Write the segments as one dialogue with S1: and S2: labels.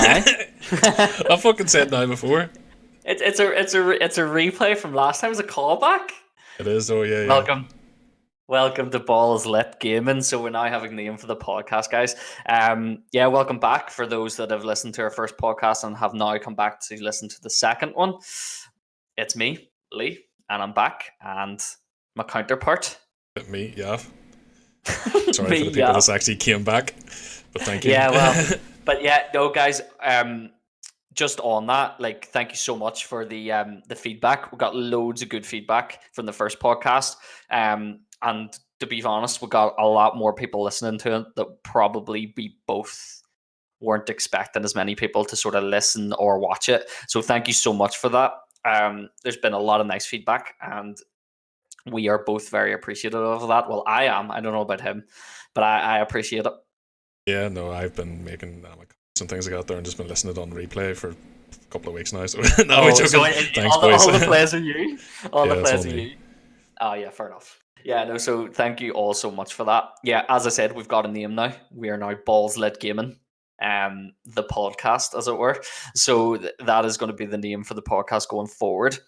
S1: Aye.
S2: I fucking said now before.
S1: It's a replay from last time. It's a callback.
S2: It is, oh yeah, yeah.
S1: Welcome to Balls Lit Gaming. So we're now having the name for the podcast, guys. Yeah, welcome back for those that have listened to our first podcast and have now come back to listen to the second one. It's me, Lee, and I'm back, and my counterpart.
S2: Me, yeah. Sorry
S1: Me,
S2: for the people
S1: yeah.
S2: that's actually came back, but thank you.
S1: Yeah, well, but yeah, no, guys. Just on that, like, thank you so much for the feedback. We got loads of good feedback from the first podcast, and to be honest, we got a lot more people listening to it that probably we both weren't expecting as many people to sort of listen or watch it. So thank you so much for that. There's been a lot of nice feedback, and we are both very appreciative of that. Well, I am. I don't know about him, but I appreciate it.
S2: Yeah, no, I've been making some things like that there and just been listening on replay for a couple of weeks now. So no,
S1: So
S2: thanks,
S1: all
S2: boys.
S1: the plays are you. All
S2: Yeah,
S1: the
S2: it's
S1: plays
S2: all
S1: are
S2: me.
S1: you. Oh yeah, fair enough. Yeah, no. So thank you all so much for that. Yeah, as I said, we've got a name now. We are now Balls Lit Gaming, the podcast, as it were. So that is going to be the name for the podcast going forward.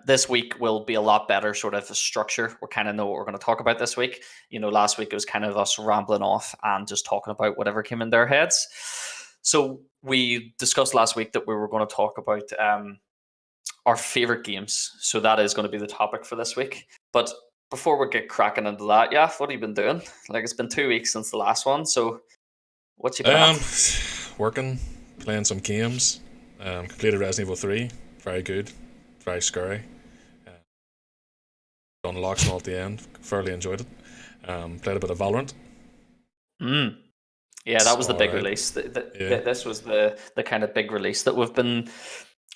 S1: This week will be a lot better sort of structure. We kind of know what we're going to talk about this week. You know, last week it was kind of us rambling off and just talking about whatever came in their heads. So we discussed last week that we were going to talk about our favorite games. So that is going to be the topic for this week. But before we get cracking into that, yeah, what have you been doing? Like, it's been 2 weeks since the last one. So what's you been at?
S2: Working, playing some games. Completed Resident Evil 3. Very good. Very scary. Unlocked them all at the end. Thoroughly enjoyed it. Played a bit of Valorant.
S1: Yeah, that was the big
S2: Alright.
S1: release.
S2: Yeah.
S1: This was the kind of big release that we've been.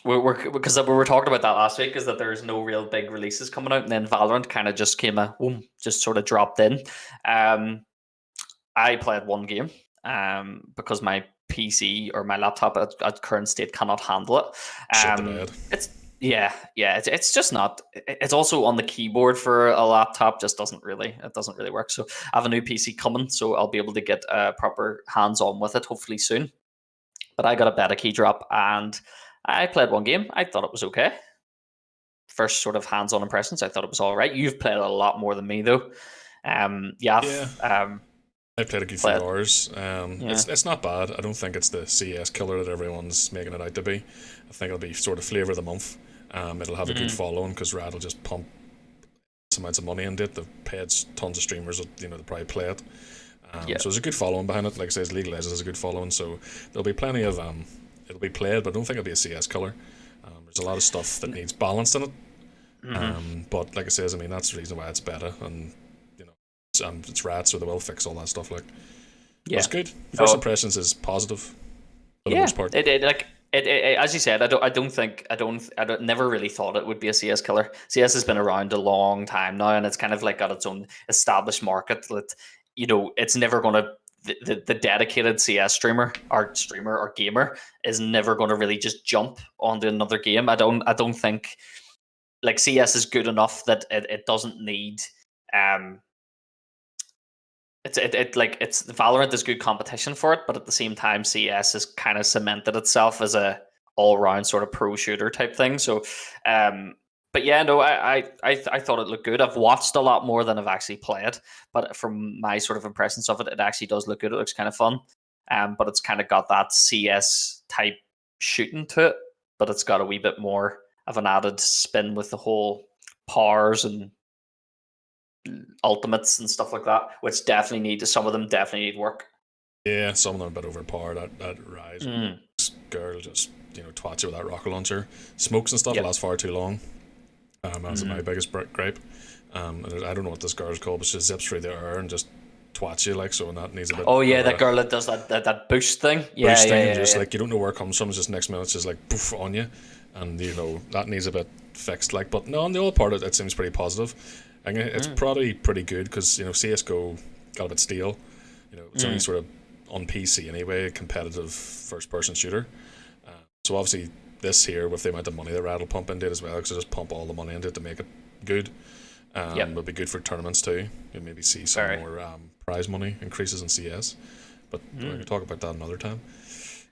S1: Because we were talking about that last week, is that there's no real big releases coming out, and then Valorant kind of just just sort of dropped in. I played one game because my PC or my laptop at current state cannot handle it.
S2: Shit the bed.
S1: It's just not. It's also on the keyboard for a laptop. Just doesn't really work. So I have a new PC coming, so I'll be able to get proper hands on with it hopefully soon. But I got a beta key drop and I played one game. I thought it was okay. First sort of hands on impressions. I thought it was all right. You've played a lot more than me though.
S2: I played a good few hours. It's not bad. I don't think it's the CS killer that everyone's making it out to be. I think it'll be sort of flavour of the month. It'll have a good following because Rad will just pump amounts of money into it. They've paid tons of streamers that they'll probably play it. So there's a good following behind it. Like I say, League of Legends has a good following, so there'll be plenty of it'll be played, but I don't think it'll be a CS killer. There's a lot of stuff that needs balance in it. But like I says, I mean that's the reason why it's better, and it's Rad, so they will fix all that stuff. Like, it's good. First impressions is positive for the most part.
S1: As you said, I never really thought it would be a CS killer. CS has been around a long time now, and it's kind of like got its own established market that, it's never going to, the dedicated CS streamer or gamer is never going to really just jump onto another game. I don't think like CS is good enough that it doesn't need, it's Valorant is good competition for it, but at the same time, CS has kind of cemented itself as a all round sort of pro shooter type thing. So, but yeah, no, I thought it looked good. I've watched a lot more than I've actually played, but from my sort of impressions of it, it actually does look good. It looks kind of fun. But it's kind of got that CS type shooting to it, but it's got a wee bit more of an added spin with the whole powers and ultimates and stuff like that, which some of them definitely need work.
S2: Yeah, some of them are a bit overpowered. That Rise this girl just twats you with that rocket launcher, smokes and stuff. Lasts far too long. That's my biggest gripe. I don't know what this girl's called, but she zips through the air and just twats you like so, and that needs a bit.
S1: Oh yeah, that girl that does that boost thing.
S2: Like you don't know where it comes from. It's just next minute, it's just like poof on you, and that needs a bit fixed. Like, but no, on the old part, it seems pretty positive. I think it's probably pretty good because CS:GO got a bit stale. It's only sort of on PC anyway, a competitive first-person shooter. So obviously this here, with the amount of money that Rad will pump into it as well, because they just pump all the money into it to make it good. It'll be good for tournaments too. You'll maybe see some more prize money increases in CS, but we can talk about that another time.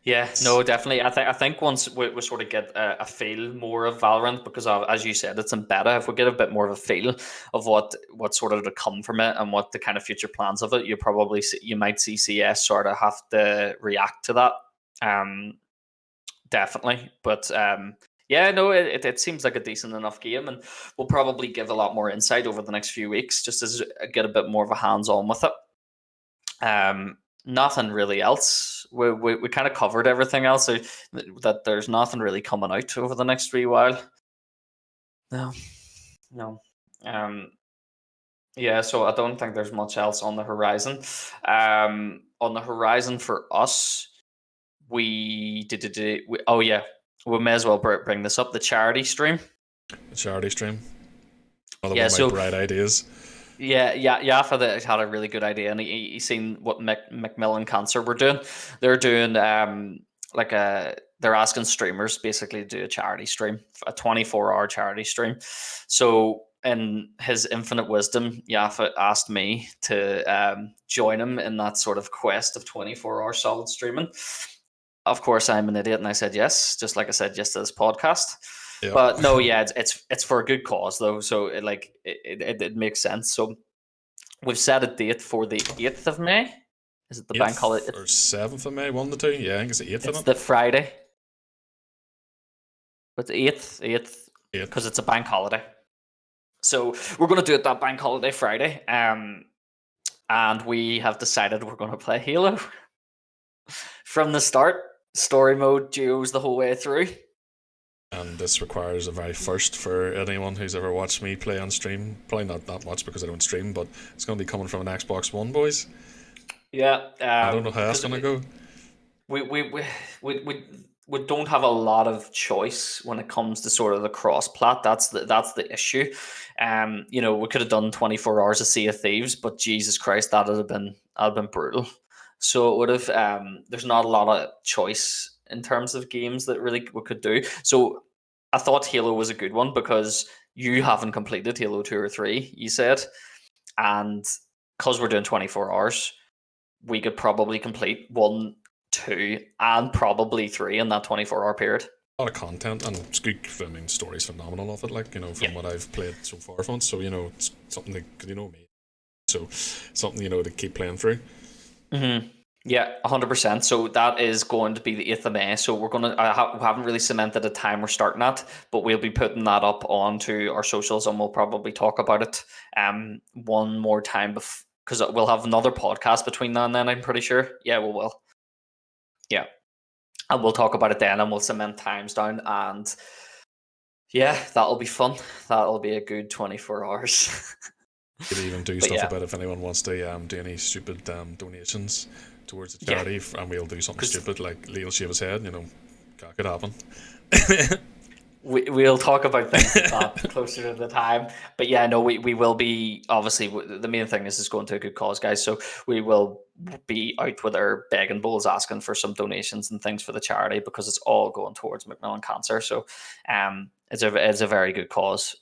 S1: Yeah, no, definitely. I think once we sort of get a feel more of Valorant, because as you said, it's in beta. If we get a bit more of a feel of what sort of to come from it and what the kind of future plans of it, you might see CS sort of have to react to that. Definitely, but yeah, no, it seems like a decent enough game, and we'll probably give a lot more insight over the next few weeks, just as get a bit more of a hands on with it. Nothing really else. We kind of covered everything else. So that there's nothing really coming out over the next wee while. No, no. Um, yeah. So I don't think there's much else on the horizon. On the horizon for us, oh yeah, we may as well bring this up. The charity stream.
S2: The charity stream. Another
S1: Yeah.
S2: one of my bright ideas.
S1: Yeah, Yafa had a really good idea, and he seen what Macmillan Cancer were doing. They're doing they're asking streamers basically to do a charity stream, a 24-hour charity stream. So in his infinite wisdom, Yafa asked me to join him in that sort of quest of 24-hour solid streaming. Of course, I'm an idiot, and I said yes, just like I said yes to this podcast.
S2: Yep.
S1: But no, yeah, it's for a good cause though, so it makes sense. So we've set a date for the 8th of May. Is it the bank holiday?
S2: Or 7th of May, 1 to 2? Yeah, I think it's the 8th.
S1: It's the Friday. But the 8th, because it's a bank holiday. So we're going to do it that bank holiday Friday. And we have decided we're going to play Halo from the start. Story mode, duos the whole way through.
S2: And this requires a very first for anyone who's ever watched me play on stream. Probably not that much because I don't stream, but it's going to be coming from an Xbox One, boys.
S1: Yeah.
S2: I don't know how that's going to go.
S1: We don't have a lot of choice when it comes to sort of the cross plat. That's the issue. We could have done 24 hours of Sea of Thieves, but Jesus Christ, that'd have been brutal. So it would have. There's not a lot of choice in terms of games that really we could do. So I thought Halo was a good one because you haven't completed Halo 2 or 3, you said, and because we're doing 24 hours, we could probably complete 1, 2, and probably 3 in that 24-hour period.
S2: A lot of content, and it's good. I mean, story's phenomenal of it, from what I've played so far from it. So, it's something that, me. So, something, to keep playing through.
S1: Mm-hmm. Yeah, 100%. So that is going to be the 8th of May. So we haven't really cemented a time we're starting at, but we'll be putting that up onto our socials, and we'll probably talk about it one more time because we'll have another podcast between now and then, I'm pretty sure. Yeah, we will. Yeah. And we'll talk about it then, and we'll cement times down, and yeah, that'll be fun. That'll be a good 24 hours.
S2: Could even do stuff about if anyone wants to do any stupid donations towards the charity, and we'll do something stupid like Lee'll shave his head. That could happen.
S1: We'll talk about things like that closer to the time. But yeah, no, we will be, obviously, the main thing is going to a good cause, guys. So we will be out with our begging bowls asking for some donations and things for the charity, because it's all going towards Macmillan Cancer. So it's a very good cause.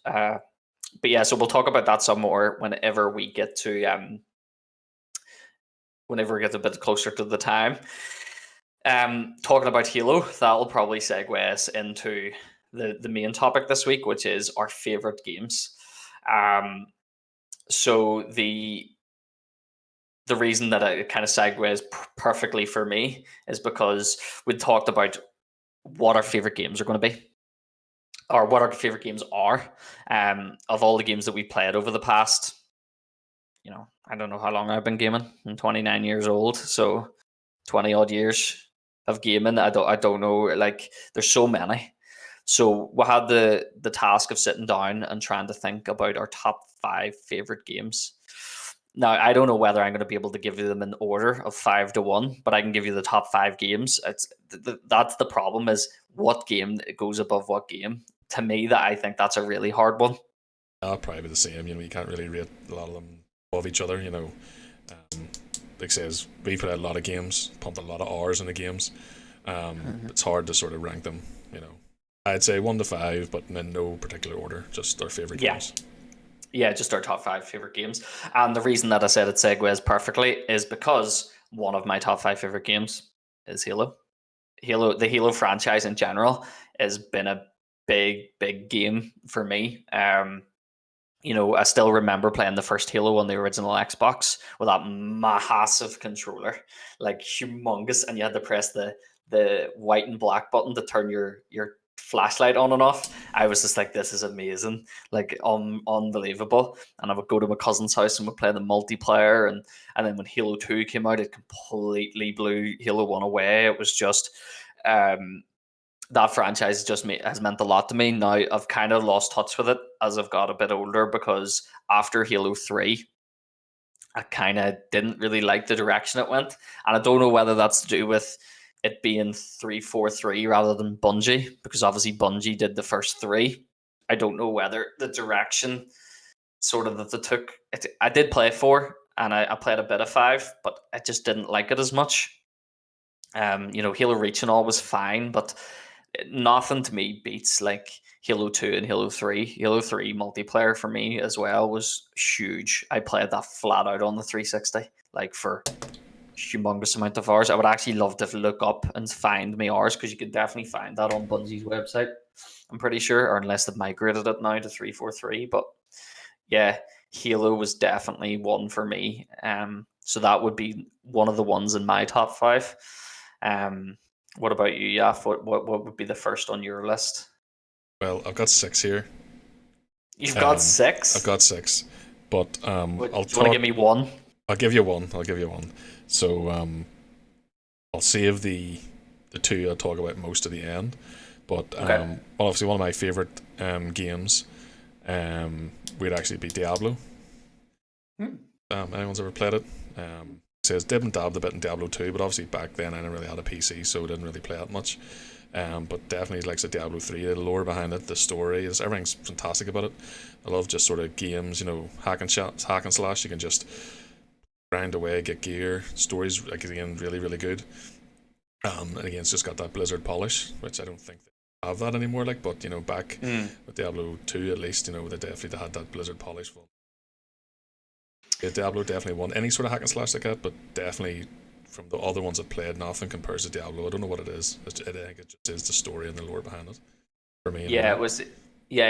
S1: But yeah, so we'll talk about that some more whenever we get to a bit closer to the time. Talking about Halo, that'll probably segue us into the main topic this week, which is our favorite games. So the reason that it kind of segues perfectly for me is because we talked about what our favorite games are going to be, or what our favorite games are, of all the games that we played over the past, I don't know how long I've been gaming. I'm 29 years old, so 20 odd years of gaming. I don't know, like, there's so many. So we had the task of sitting down and trying to think about our top 5 favorite games. Now, I don't know whether I'm going to be able to give you them in order of 5 to 1, but I can give you the top 5 games. That's the problem, is what game goes above what game. To me, that I think that's a really hard one.
S2: I'll probably be the same. You can't really rate a lot of them above each other. Like says, we played a lot of games, pumped a lot of hours into games. It's hard to sort of rank them. I'd say 1 to 5, but in no particular order. Just our favorite games.
S1: Yeah, just our top 5 favorite games. And the reason that I said it segues perfectly is because one of my top 5 favorite games is Halo. the Halo franchise in general has been a big game for me. I still remember playing the first Halo on the original Xbox with that massive controller, like humongous, and you had to press the white and black button to turn your flashlight on and off. I was just like, this is amazing, like unbelievable. And I would go to my cousin's house and we'd play the multiplayer, and then when Halo 2 came out, it completely blew Halo 1 away. It was just that franchise has meant a lot to me. Now I've kind of lost touch with it as I've got a bit older, because after Halo 3, I kind of didn't really like the direction it went. And I don't know whether that's to do with it being 343 rather than Bungie, because obviously Bungie did the first three. I don't know whether the direction sort of that they took. I did play 4 and I played a bit of 5, but I just didn't like it as much. Halo Reach and all was fine, but nothing to me beats like Halo 2 and Halo 3. Halo 3 multiplayer for me as well was huge. I played that flat out on the 360, like for humongous amount of hours. I would actually love to look up and find my hours, because you can definitely find that on Bungie's website, I'm pretty sure, or unless they've migrated it now to 343. But yeah, Halo was definitely one for me. So that would be one of the ones in my top 5. What about you, Yaf? What would be the first on your list?
S2: Well, I've got 6 here.
S1: You've got 6?
S2: I've got 6. But
S1: do you want to give me one?
S2: I'll give you one. So I'll save the 2 I'll talk about most of the end. But
S1: okay.
S2: Obviously one of my favourite games would actually be Diablo. Anyone's ever played it? Says dib and dabbed a bit in Diablo 2, but obviously back then I never really had a PC, so I didn't really play that much. But definitely likes the Diablo 3, the lore behind it, the story, everything's fantastic about it. I love just sort of games, hack and slash. You can just grind away, get gear. Stories, like, again, really, really good. And again, it's just got that Blizzard polish, which I don't think they have that anymore. But back with Diablo 2, at least, they definitely had that Blizzard polish. Yeah, Diablo definitely won any sort of hack and slash like that, but definitely from the other ones I've played, nothing compares to Diablo. I don't know what it is. I think it just is the story and the lore behind it. For me,
S1: yeah, it was. Yeah,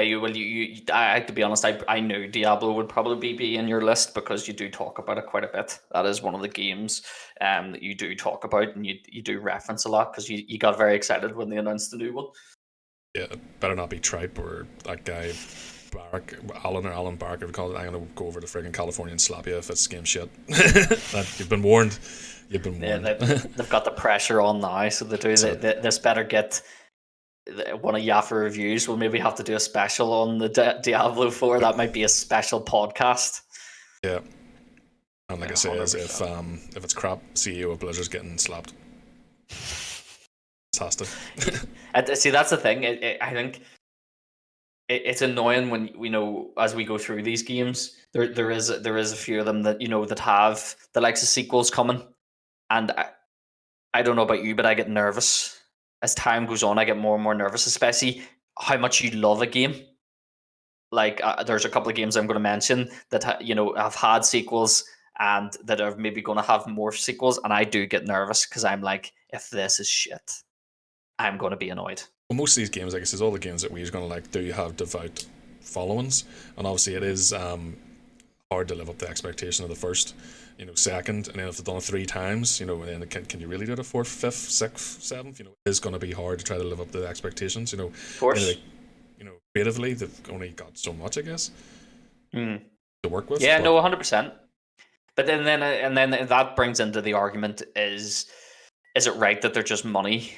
S1: I to be honest, I knew Diablo would probably be in your list, because you do talk about it quite a bit. That is one of the games that you do talk about, and you do reference a lot, because you got very excited when they announced the new one.
S2: Yeah, it better not be Tripe or that guy Alan Barker. I'm going to go over to friggin' California and slap you if it's game shit. You've been warned. You've been warned.
S1: Yeah, they've got the pressure on now, so they do. This better get one of Yaffa reviews. We'll maybe have to do a special on the Diablo 4. That might be a special podcast.
S2: Yeah, and like I say, as if it's crap, CEO of Blizzard's getting slapped. Fantastic.
S1: See, that's the thing. I think it's annoying when as we go through these games, there is a few of them that that have the likes of sequels coming, and I don't know about you, but I get nervous as time goes on. I get more and more nervous, especially how much you love a game. Like there's a couple of games I'm going to mention that have had sequels and that are maybe going to have more sequels, and I do get nervous, because I'm like, if this is shit, I'm going to be annoyed.
S2: Well, most of these games, like I said, all the games that we're going to like, do you have devout followings, and obviously it is hard to live up to the expectation of the first, second, and then if they've done it 3 times, then can you really do it a 4th, 5th, 6th, 7th? It is going to be hard to try to live up to the expectations.
S1: Of course.
S2: Anyway, creatively they've only got so much, I guess, to work with.
S1: Yeah, no, 100%. But then that brings into the argument: is it right that they're just money?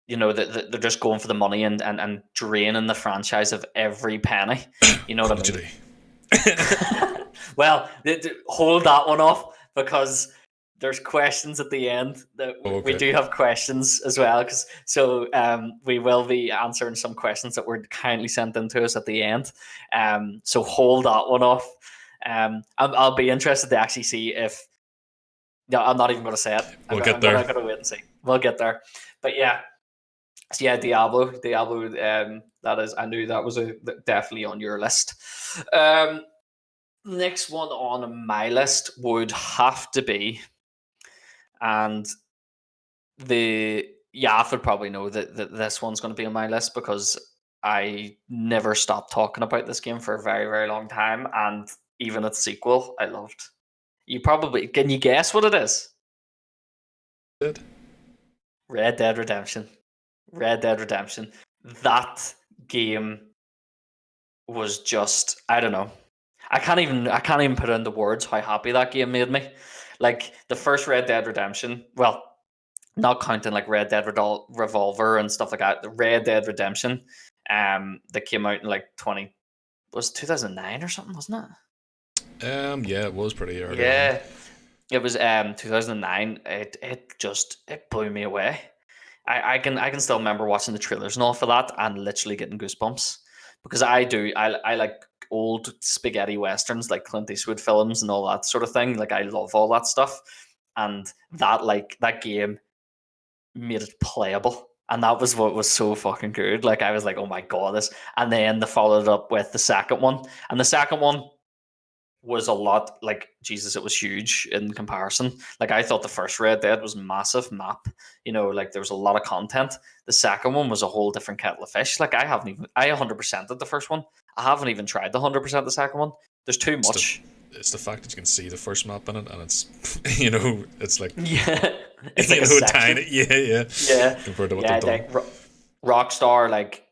S1: That they're just going for the money and draining the franchise of every penny. You know what I mean? Well, hold that one off, because there's questions at the end that we do have questions as well. So we will be answering some questions that were kindly sent in to us at the end. So hold that one off. I'll be interested to actually see if. No, I'm not even going to say it.
S2: We'll get there.
S1: I'm going to wait and see. We'll get there. But yeah. So yeah, Diablo. That is. I knew that was definitely on your list. Next one on my list would have to be, and Yaf would probably know that this one's going to be on my list because I never stopped talking about this game for a very, very long time, and even its sequel, I loved. Can you guess what it is?
S2: Did
S1: Red Dead Redemption. Red Dead Redemption. That game was just, I don't know. I can't even put into words how happy that game made me. Like the first Red Dead Redemption, well, not counting like Red Dead Revolver and stuff like that. The Red Dead Redemption, that came out in like 2009 or something, wasn't it?
S2: Yeah, it was pretty early on.
S1: Yeah, it was 2009. It blew me away. I can still remember watching the trailers and all for that and literally getting goosebumps because I like old spaghetti westerns like Clint Eastwood films and all that sort of thing. Like I love all that stuff, and that game made it playable. And that was what was so fucking good. Like I was like, oh my god, this. And then they followed it up with the second one, and the second one was a lot like Jesus. It was huge in comparison. Like I thought the first Red Dead was massive map. Like there was a lot of content. The second one was a whole different kettle of fish. Like I 100%ed the first one. I haven't even tried the 100% the second one. There's too much.
S2: It's the fact that you can see the first map in it, and it's it's like
S1: it's like a
S2: tiny, yeah. Compared to what they've done.
S1: Like Rockstar, like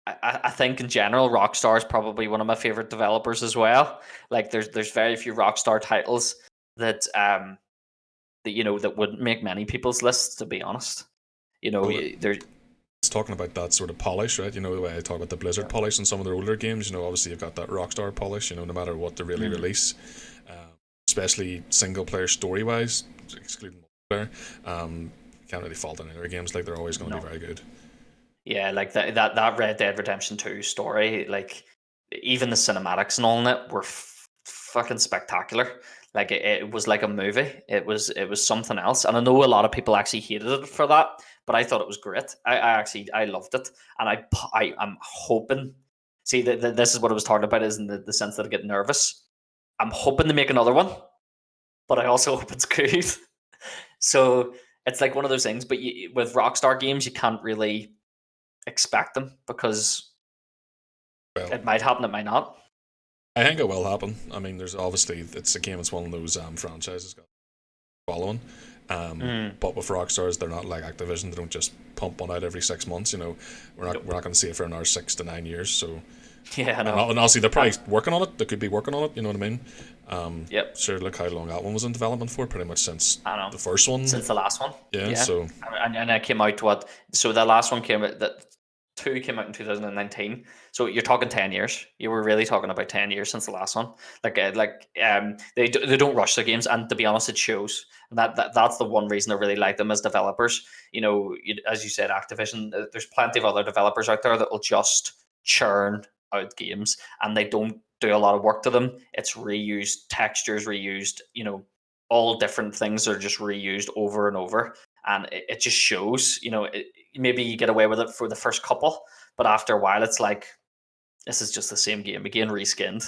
S1: I think in general, Rockstar is probably one of my favorite developers as well. Like there's very few Rockstar titles that that wouldn't make many people's lists. To be honest, there's.
S2: It's talking about that sort of polish, right? The way I talk about the Blizzard polish in some of their older games. Obviously you've got that Rockstar polish. No matter what they really release, especially single player story wise, excluding multiplayer, can't really fault any of their games. Like they're always going to be very good.
S1: Yeah, like that Red Dead Redemption 2 story, like even the cinematics and all in it were fucking spectacular. Like it was like a movie. It was something else. And I know a lot of people actually hated it for that, but I thought it was great. I loved it, and I'm hoping. See, this is what I was talking about, is in the sense that I get nervous. I'm hoping to make another one, but I also hope it's good. So it's like one of those things. But with Rockstar games, you can't really expect them because it might happen, it might not.
S2: I think it will happen. I mean, there's obviously it's a game. It's one of those franchises got following. But with Rockstars, they're not like Activision. They don't just pump one out every 6 months. We're not going to see it for another 6 to 9 years. So
S1: yeah,
S2: and obviously they're probably working on it. They could be working on it. You know what I mean?
S1: Yep.
S2: Sure. Look how long that one was in development for. Pretty much since the first one.
S1: Since the last one.
S2: Yeah. So
S1: and it came out So the last one came out that. 2 came out in 2019, so you're talking 10 years. You were really talking about 10 years since the last one. They don't rush their games, and to be honest, it shows. And that's the one reason I really like them as developers. As you said, Activision. There's plenty of other developers out there that will just churn out games, and they don't do a lot of work to them. It's reused textures, reused. All different things are just reused over and over, and it just shows. Maybe you get away with it for the first couple, but after a while, it's like this is just the same game again, reskinned.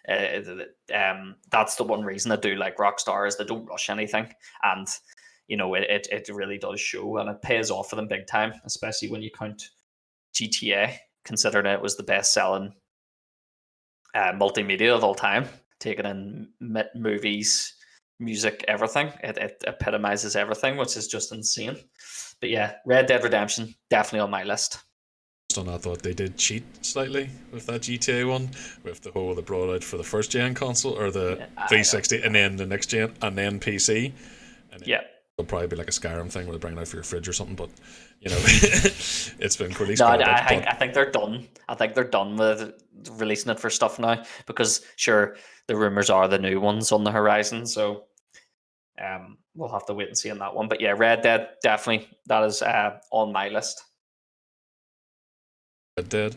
S1: That's the one reason I do like Rockstar, is they don't rush anything, and it really does show, and it pays off for them big time, especially when you count GTA, considering it was the best-selling multimedia of all time, taking in movies, music, everything. It epitomizes everything, which is just insane. But yeah, Red Dead Redemption, definitely on my list.
S2: Just on that thought, they did cheat slightly with that GTA one, with the whole they brought out for the first gen console, or the 360, and then the next gen, and then PC. And it'll probably be like a Skyrim thing where they bring it out for your fridge or something, but it's been released.
S1: No, I think they're done. I think they're done with releasing it for stuff now, because sure, the rumors are the new ones on the horizon, so we'll have to wait and see on that one. But yeah, Red Dead, definitely, that is on my list.
S2: Red Dead.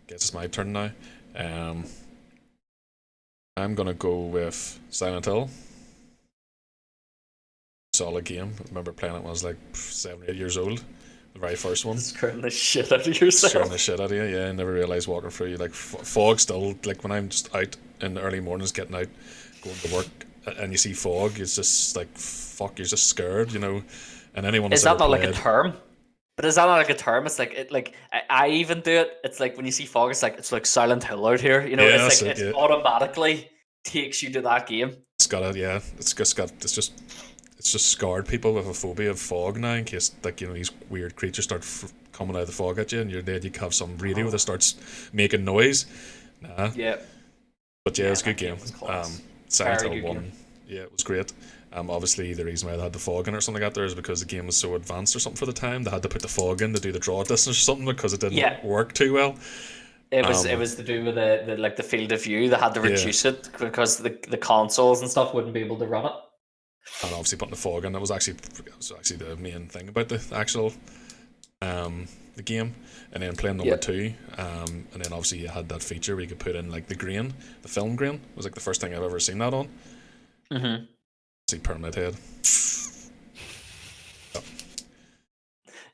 S2: Guess it's my turn now. I'm gonna go with Silent Hill. Solid game. I remember playing it when I was like 7 or 8 years old. The very first one.
S1: Scaring the shit out of yourself.
S2: Scaring the shit out of you, yeah. I never realised walking through, like, fog still, like when I'm just out in the early mornings getting out, going to work, and you see fog, it's just like, fuck, you're just scared, And anyone
S1: is that not like a term? But is that not like a term? It's like I even do it. It's like when you see fog, it's like Silent Hill out here. You know,
S2: Yeah,
S1: it's like it automatically takes you to that game.
S2: It's got it's just scarred people with a phobia of fog now, in case like these weird creatures start coming out of the fog at you, and you're dead. You have some radio that starts making noise. Nah.
S1: Yeah.
S2: But yeah, it's a good game. Silent Hill 1,
S1: game.
S2: yeah, it was great. Obviously, the reason why they had the fog in or something like that there is because the game was so advanced or something for the time. They had to put the fog in to do the draw distance or something because it didn't work too well.
S1: It was to do with the field of view. They had to reduce it because the consoles and stuff wouldn't be able to run it.
S2: And obviously putting the fog in, that was actually the main thing about the actual the game. And then playing number 2, and then obviously you had that feature where you could put in like the grain, the film grain. It was like the first thing I've ever seen that on.
S1: Mm-hmm.
S2: See Pyramid Head.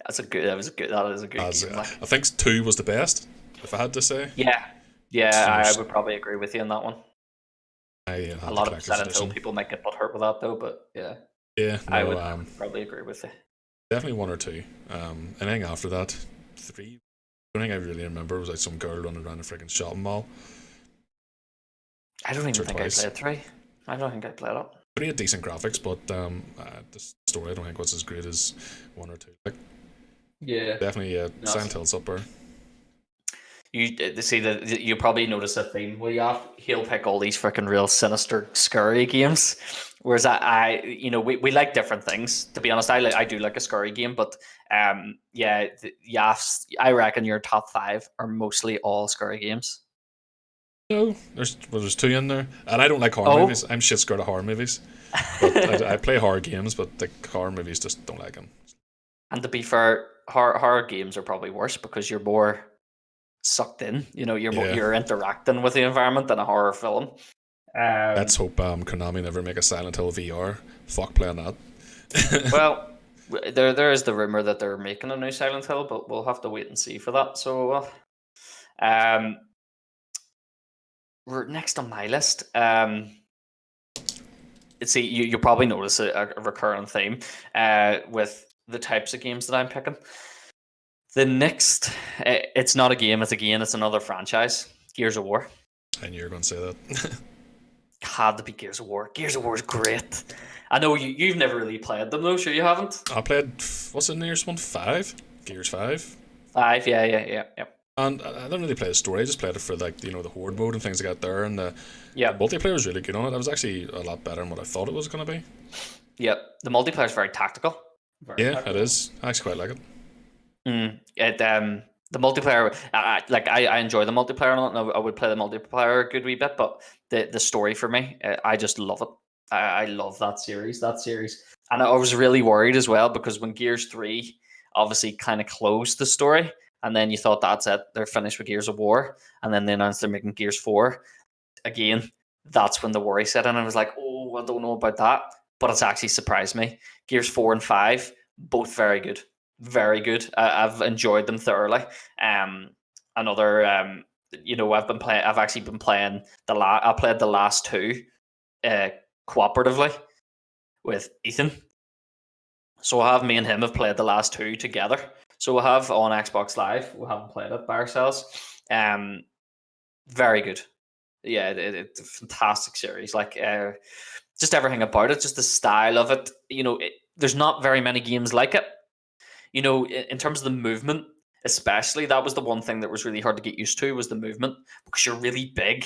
S1: That is a good game.
S2: I think 2 was the best, if I had to say.
S1: Yeah, I would probably agree with you on that one.
S2: A
S1: lot of Silent Hill people might get butthurt with that though, but yeah.
S2: Yeah, no,
S1: I would probably agree with you.
S2: Definitely 1 or 2. Anything after that, 3. The only thing I really remember was like some girl running around a freaking shopping mall.
S1: I don't even think I played 3. I don't think I played it.
S2: 3 had decent graphics, but the story I don't think was as great as 1 or 2. Like,
S1: yeah,
S2: definitely Silent Hill's up there.
S1: You probably notice a theme. He'll pick all these freaking real sinister, scary games, whereas we like different things. To be honest, I do like a scary game, but I reckon your top 5 are mostly all scary games.
S2: No, there's 2 in there, and I don't like horror movies. I'm shit scared of horror movies, but I play horror games, but the horror movies just don't like them.
S1: And to be fair, horror games are probably worse because you're more sucked in. You're interacting with the environment than a horror film.
S2: Let's hope Konami never make a Silent Hill VR. Fuck playing that.
S1: Well, there is the rumor that they're making a new Silent Hill, but we'll have to wait and see for that. So, next on my list, you probably notice a recurring theme with the types of games that I'm picking. The next, it's not a game, it's another franchise. Gears of War.
S2: I knew you were going to say that.
S1: Had to be Gears of War. Gears of War is great. I know you've never really played them though, sure you haven't?
S2: I played, what's the nearest one? 5? Gears 5?
S1: 5, yeah.
S2: And I didn't really play the story, I just played it for like, the horde mode and things like that there, and the multiplayer was really good on it. It was actually a lot better than what I thought it was going to be.
S1: Yeah, the multiplayer is very tactical.
S2: It is. I actually quite like it.
S1: The multiplayer, I enjoy the multiplayer on it, and I would play the multiplayer a good wee bit, but the story for me, I just love it. I love that series. And I was really worried as well because when Gears 3 obviously kind of closed the story, and then you thought that's it, they're finished with Gears of War, and then they announced they're making Gears 4. Again, that's when the worry set in. I was like, oh, I don't know about that. But it's actually surprised me. Gears 4 and 5, both very good. Very good. I've enjoyed them thoroughly. I've actually been playing I played the last 2 cooperatively with Ethan. So me and him have played the last 2 together. So we have on Xbox Live. We haven't played it by ourselves. Very good. Yeah, it's a fantastic series. Like just everything about it, just the style of it. There's not very many games like it. In terms of the movement, especially, that was the one thing that was really hard to get used to was the movement because you're really big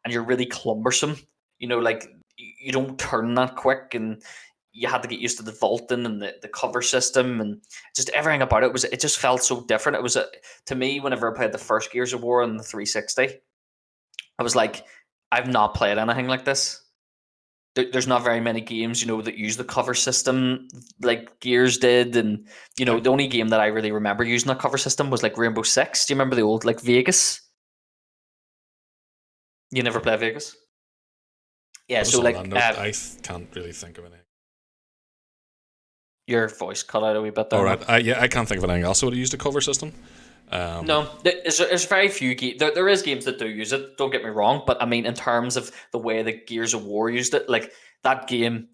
S1: and you're really cumbersome. Like you don't turn that quick, and you had to get used to the vaulting and the cover system and just everything about it. It just felt so different. It was to me, whenever I played the first Gears of War on the 360, I was like, I've not played anything like this. There's not very many games, that use the cover system like Gears did, and the only game that I really remember using that cover system was like Rainbow Six. Do you remember the old like Vegas? You never played Vegas? Yeah, so like
S2: I can't really think of anything.
S1: Your voice cut out a wee bit there.
S2: All right, I can't think of anything else that would use the cover system.
S1: No, there's very few games. There is games that do use it. Don't get me wrong, but I mean, in terms of the way that Gears of War used it, like that game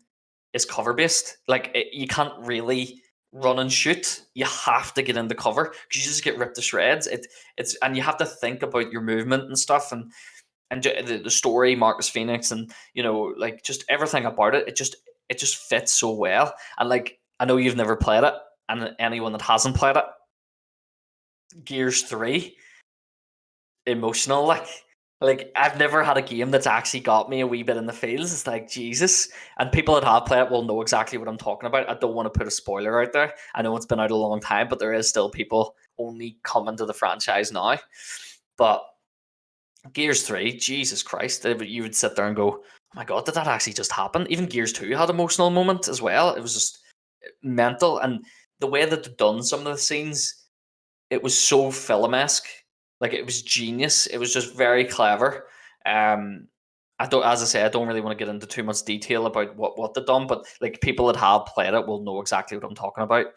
S1: is cover based. Like you can't really run and shoot, you have to get into cover because you just get ripped to shreds. And you have to think about your movement and stuff, and the story, Marcus Phoenix, and like just everything about it. It just fits so well. And like, I know you've never played it, and anyone that hasn't played it, Gears 3, emotional, like I've never had a game that's actually got me a wee bit in the feels. It's like, Jesus. And people that have played it will know exactly what I'm talking about. I don't want to put a spoiler out there. I know it's been out a long time, but there is still people only coming to the franchise now. But Gears 3, Jesus Christ, you would sit there and go, oh my God, did that actually just happen? Even Gears 2 had an emotional moment as well. It was just mental. And the way that they've done some of the scenes, it was so film-esque. Like, it was genius. It was just very clever. As I say, I don't really want to get into too much detail about what they've done, but like, people that have played it will know exactly what I'm talking about.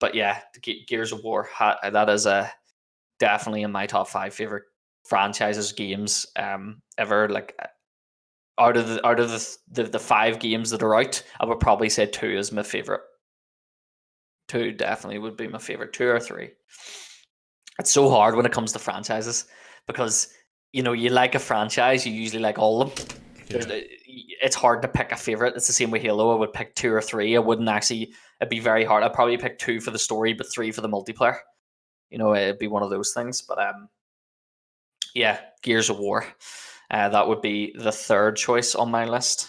S1: But yeah, Gears of War, that is definitely in my top 5 favorite franchises, games ever. Like, out of the 5 games that are out, I would probably say 2 is my favorite. 2 definitely would be my favorite, 2 or 3. It's so hard when it comes to franchises because you like a franchise, you usually like all of them. Yeah. It's hard to pick a favorite. It's the same with Halo. I would pick 2 or 3. I wouldn't actually. It'd be very hard. I'd probably pick 2 for the story, but 3 for the multiplayer. It'd be one of those things. But yeah, Gears of War. That would be the 3rd choice on my list.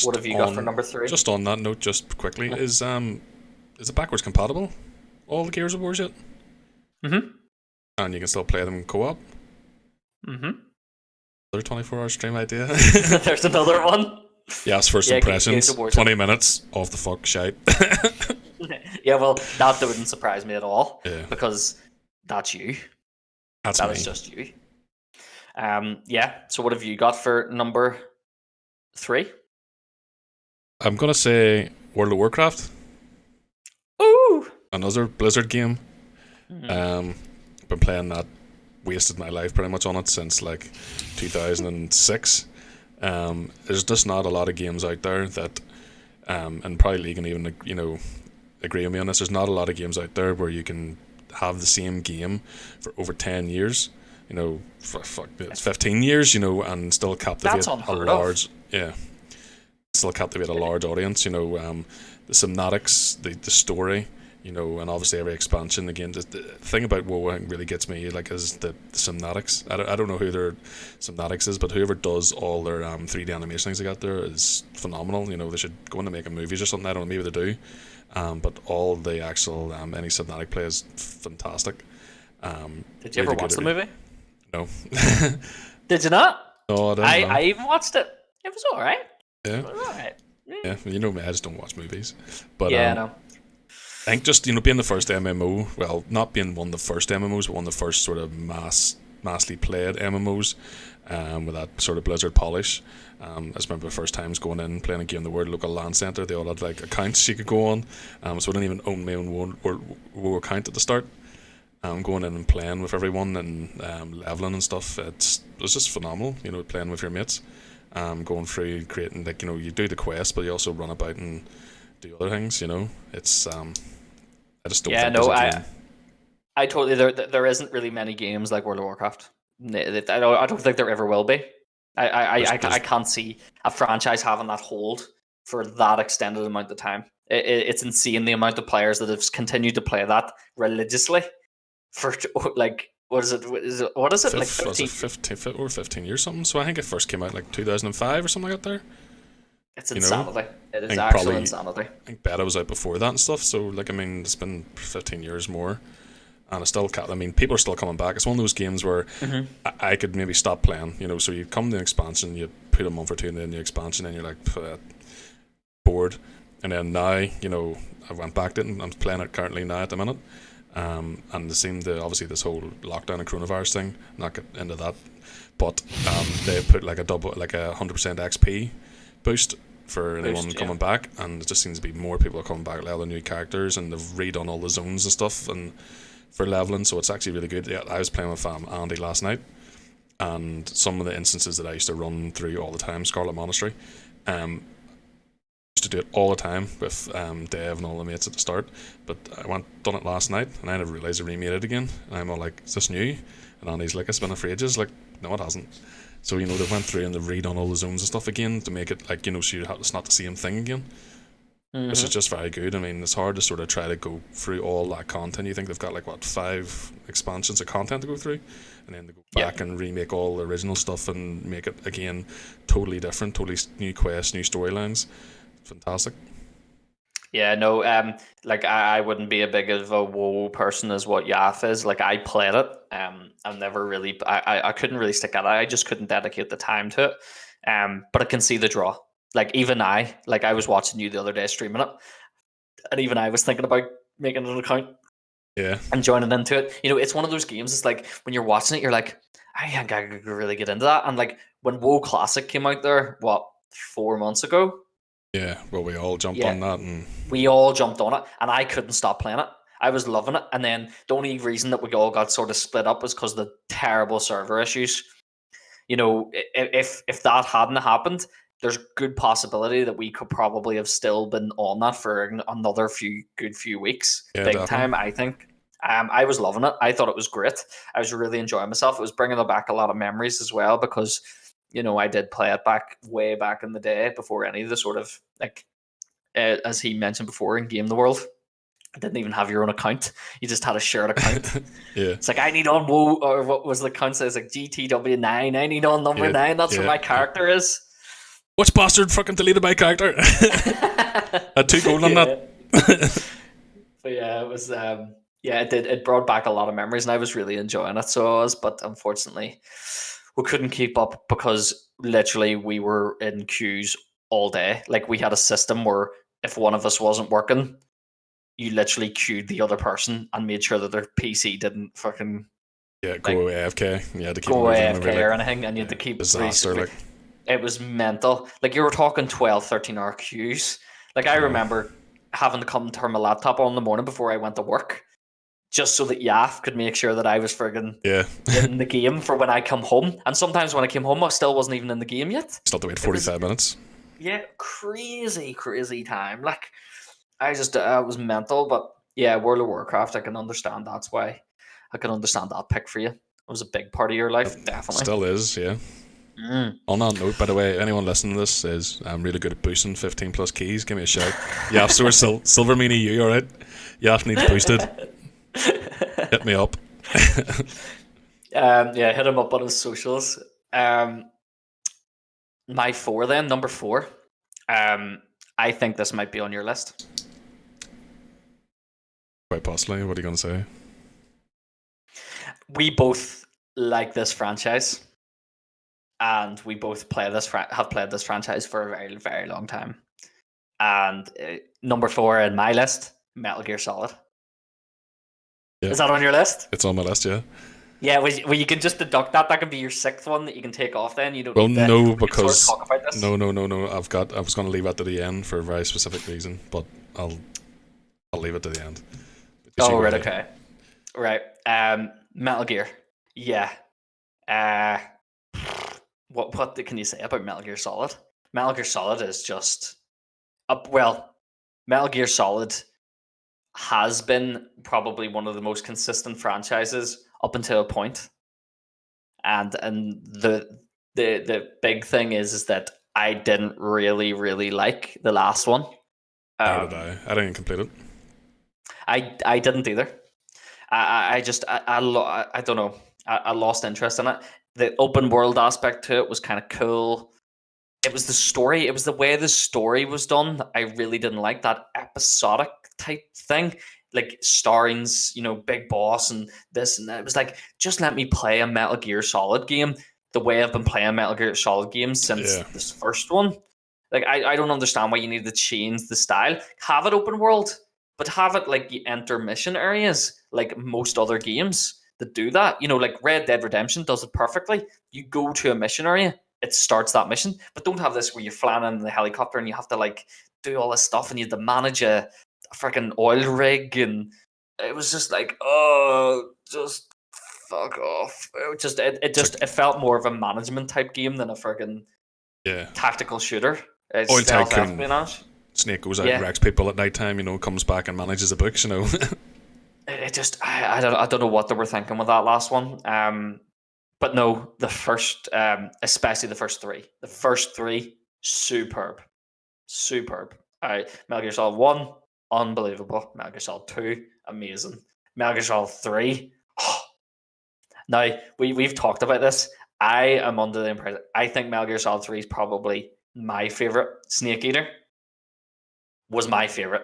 S1: What have you got for number 3?
S2: Just on that note, just quickly, is it backwards compatible? All the Gears of Wars yet?
S1: Mm-hmm.
S2: And you can still play them co-op?
S1: Mm-hmm.
S2: Another 24-hour stream idea.
S1: There's another one.
S2: Yes, first impressions. 20 minutes off the fuck shite.
S1: Yeah, well, that wouldn't surprise me at all.
S2: Yeah.
S1: Because that's you.
S2: That
S1: is just you. Yeah, so what have you got for number 3?
S2: I'm going to say World of Warcraft.
S1: Ooh!
S2: Another Blizzard game.
S1: Mm-hmm.
S2: Been playing that, wasted my life pretty much on it since like 2006. There's just not a lot of games out there that, and probably Lee can even agree with me on this. There's not a lot of games out there where you can have the same game for over 10 years. It's 15 years. And still captivate a large. Yeah, still captivate a large audience. The cinematics, the story. And obviously every expansion, again, the thing about WoW really gets me is the cinematics. I don't know who their cinematics is, but whoever does all their 3D animation things they got there is phenomenal. They should go into making movies or something. I don't know, maybe they do. But all the actual any cinematic play is fantastic.
S1: Did you ever watch the movie?
S2: No.
S1: Did you not?
S2: No, I don't.
S1: I even watched it. It was alright.
S2: Yeah.
S1: It was alright.
S2: Yeah, me, I just don't watch movies. But
S1: yeah, no.
S2: I think just being the first MMO, well, not being one of the first MMOs, but one of the first sort of massively played MMOs, with that sort of Blizzard polish. I just remember the first times going in playing a game in the World local LAN centre. They all had like accounts you could go on, so I didn't even own my own WoW account at the start. Going in and playing with everyone and leveling and stuff. It was just phenomenal. Playing with your mates, going through creating you do the quest, but you also run about and do other things. It's I just don't.
S1: Yeah, no, I totally. There isn't really many games like World of Warcraft. I don't think there ever will be. I can't see a franchise having that hold for that extended amount of time. It's insane the amount of players that have continued to play that religiously for like what is it? What is it? Like
S2: 15 years something. So I think it first came out like 2005 or something like that there.
S1: It's insanity. It is actually insanity.
S2: I think beta was out before that and stuff. So it's been 15 years more, and I still can't. People are still coming back. It's one of those games where I could maybe stop playing. So you come to an expansion, you put a month or two in the new expansion, and you're like bored. And then now, I went back to it, and I'm playing it currently now at the minute. And they seem to, obviously this whole lockdown and coronavirus thing, not get into that, but they put like a 100% XP boost for anyone coming back, and it just seems to be more people are coming back, leveling new characters, and they've redone all the zones and stuff and for leveling, so it's actually really good. Yeah, I was playing with Andy last night, and some of the instances that I used to run through all the time, Scarlet Monastery, used to to do it all the time with Dave and all the mates at the start, but I done it last night, and I never realised I remade it again. And I'm all like, is this new? And Andy's like, it's been for ages. Like, no, it hasn't. So, you know, they went through and they've redone all the zones and stuff again to make it like, you know, so it's not the same thing again. Which is just very good. I mean, it's hard to sort of try to go through all that content. You think they've got like, what, 5 expansions of content to go through? And then they go back and remake all the original stuff and make it, again, totally different, totally new quests, new storylines. Fantastic.
S1: Yeah, no, like I wouldn't be as big of a WoW person as what Yaf is. Like, I played it, I've never really, I couldn't really stick at it. I just couldn't dedicate the time to it. But I can see the draw. Like, even I was watching you the other day streaming it, and even I was thinking about making an account.
S2: Yeah.
S1: And joining into it. You know, it's one of those games, it's like, when you're watching it, you're like, I think I could really get into that. And like, when WoW Classic came out there, 4 months ago?
S2: Yeah, well, we all jumped on that. And
S1: we all jumped on it, and I couldn't stop playing it. I was loving it. And then the only reason that we all got sort of split up was because of the terrible server issues. You know, if that hadn't happened, there's good possibility that we could probably have still been on that for another few weeks.
S2: Yeah,
S1: Big
S2: definitely.
S1: time, I think. I was loving it. I thought it was great. I was really enjoying myself. It was bringing back a lot of memories as well, because, you know, I did play it way back in the day before any of the sort of, like, as he mentioned before, in Game the World, I didn't even have your own account. You just had a shared account.
S2: Yeah.
S1: It's like, I need on WoW, or what was the account? It's like GTW9. I need on number 9. That's where my character is.
S2: Which bastard fucking deleted my character? I had 2 gold on that.
S1: But yeah, it was it brought back a lot of memories, and I was really enjoying it. So I was, but unfortunately we couldn't keep up because literally we were in queues all day. Like, we had a system where if one of us wasn't working, you literally queued the other person and made sure that their PC didn't fucking
S2: go AFK. You had to keep
S1: go AFK or anything, and you had to keep
S2: disaster. Like,
S1: it was mental. Like, you were talking 12, 13 hour queues. Like, I remember having to come turn my laptop on in the morning before I went to work, just so that Yaf could make sure that I was friggin' in the game for when I come home. And sometimes when I came home, I still wasn't even in the game yet.
S2: Still have to wait 45 minutes.
S1: Yeah, crazy time. Like, I just, it was mental. But yeah, World of Warcraft, I can understand. That's why I can understand that pick for you. It was a big part of your life, definitely.
S2: Still is, yeah. On that note, by the way, anyone listening to this is really good at boosting 15 plus keys. Give me a shout. Yeah, so Silver Meanie, you alright? Yeah, needs boosted. Hit me up.
S1: Hit him up on his socials. My 4 then, number 4. I think this might be on your list.
S2: Quite possibly. What are you going to say?
S1: We both like this franchise, and we both have played this franchise for a very, very long time. And number 4 in my list, Metal Gear Solid. Yeah. Is that on your list?
S2: It's on my list, yeah.
S1: Yeah, well, you can just deduct that. That can be your 6th one that you can take off. Then you don't.
S2: Well,
S1: need to,
S2: no, because
S1: sort of talk about this.
S2: No. I was going to leave that to the end for a very specific reason, but I'll leave it to the end.
S1: Oh, right, okay, right. Metal Gear, yeah. What can you say about Metal Gear Solid? Metal Gear Solid is just Metal Gear Solid has been probably one of the most consistent franchises up until a point. And the big thing is that I didn't really like the last one.
S2: How did I? I didn't complete it.
S1: I didn't either. I don't know. I lost interest in it. The open world aspect to it was kind of cool. It was the story. It was the way the story was done. I really didn't like that episodic type thing, like Starring's, big boss and this and that. It was like, just let me play a Metal Gear Solid game the way I've been playing Metal Gear Solid games since this first one. Like, I don't understand why you need to change the style. Have it open world, but have it like you enter mission areas like most other games that do that. Like Red Dead Redemption does it perfectly. You go to a mission area, it starts that mission, but don't have this where you're flying in the helicopter and you have to like do all this stuff and you have to manage a freaking oil rig, and it was just like, oh, just fuck off. It felt more of a management type game than a freaking tactical shooter. It's
S2: Oil
S1: stealth
S2: Tycoon.
S1: espionage.
S2: Snake goes out and wrecks people at night time, comes back and manages the books,
S1: It just, I don't know what they were thinking with that last one. But no, the first, especially the first three, superb. Metal Gear Solid 1, unbelievable. Metal Gear Solid 2, amazing. Metal Gear Solid 3, now, we've talked about this. I am under the impression, I think Metal Gear Solid 3 is probably my favourite. Snake Eater was my favourite.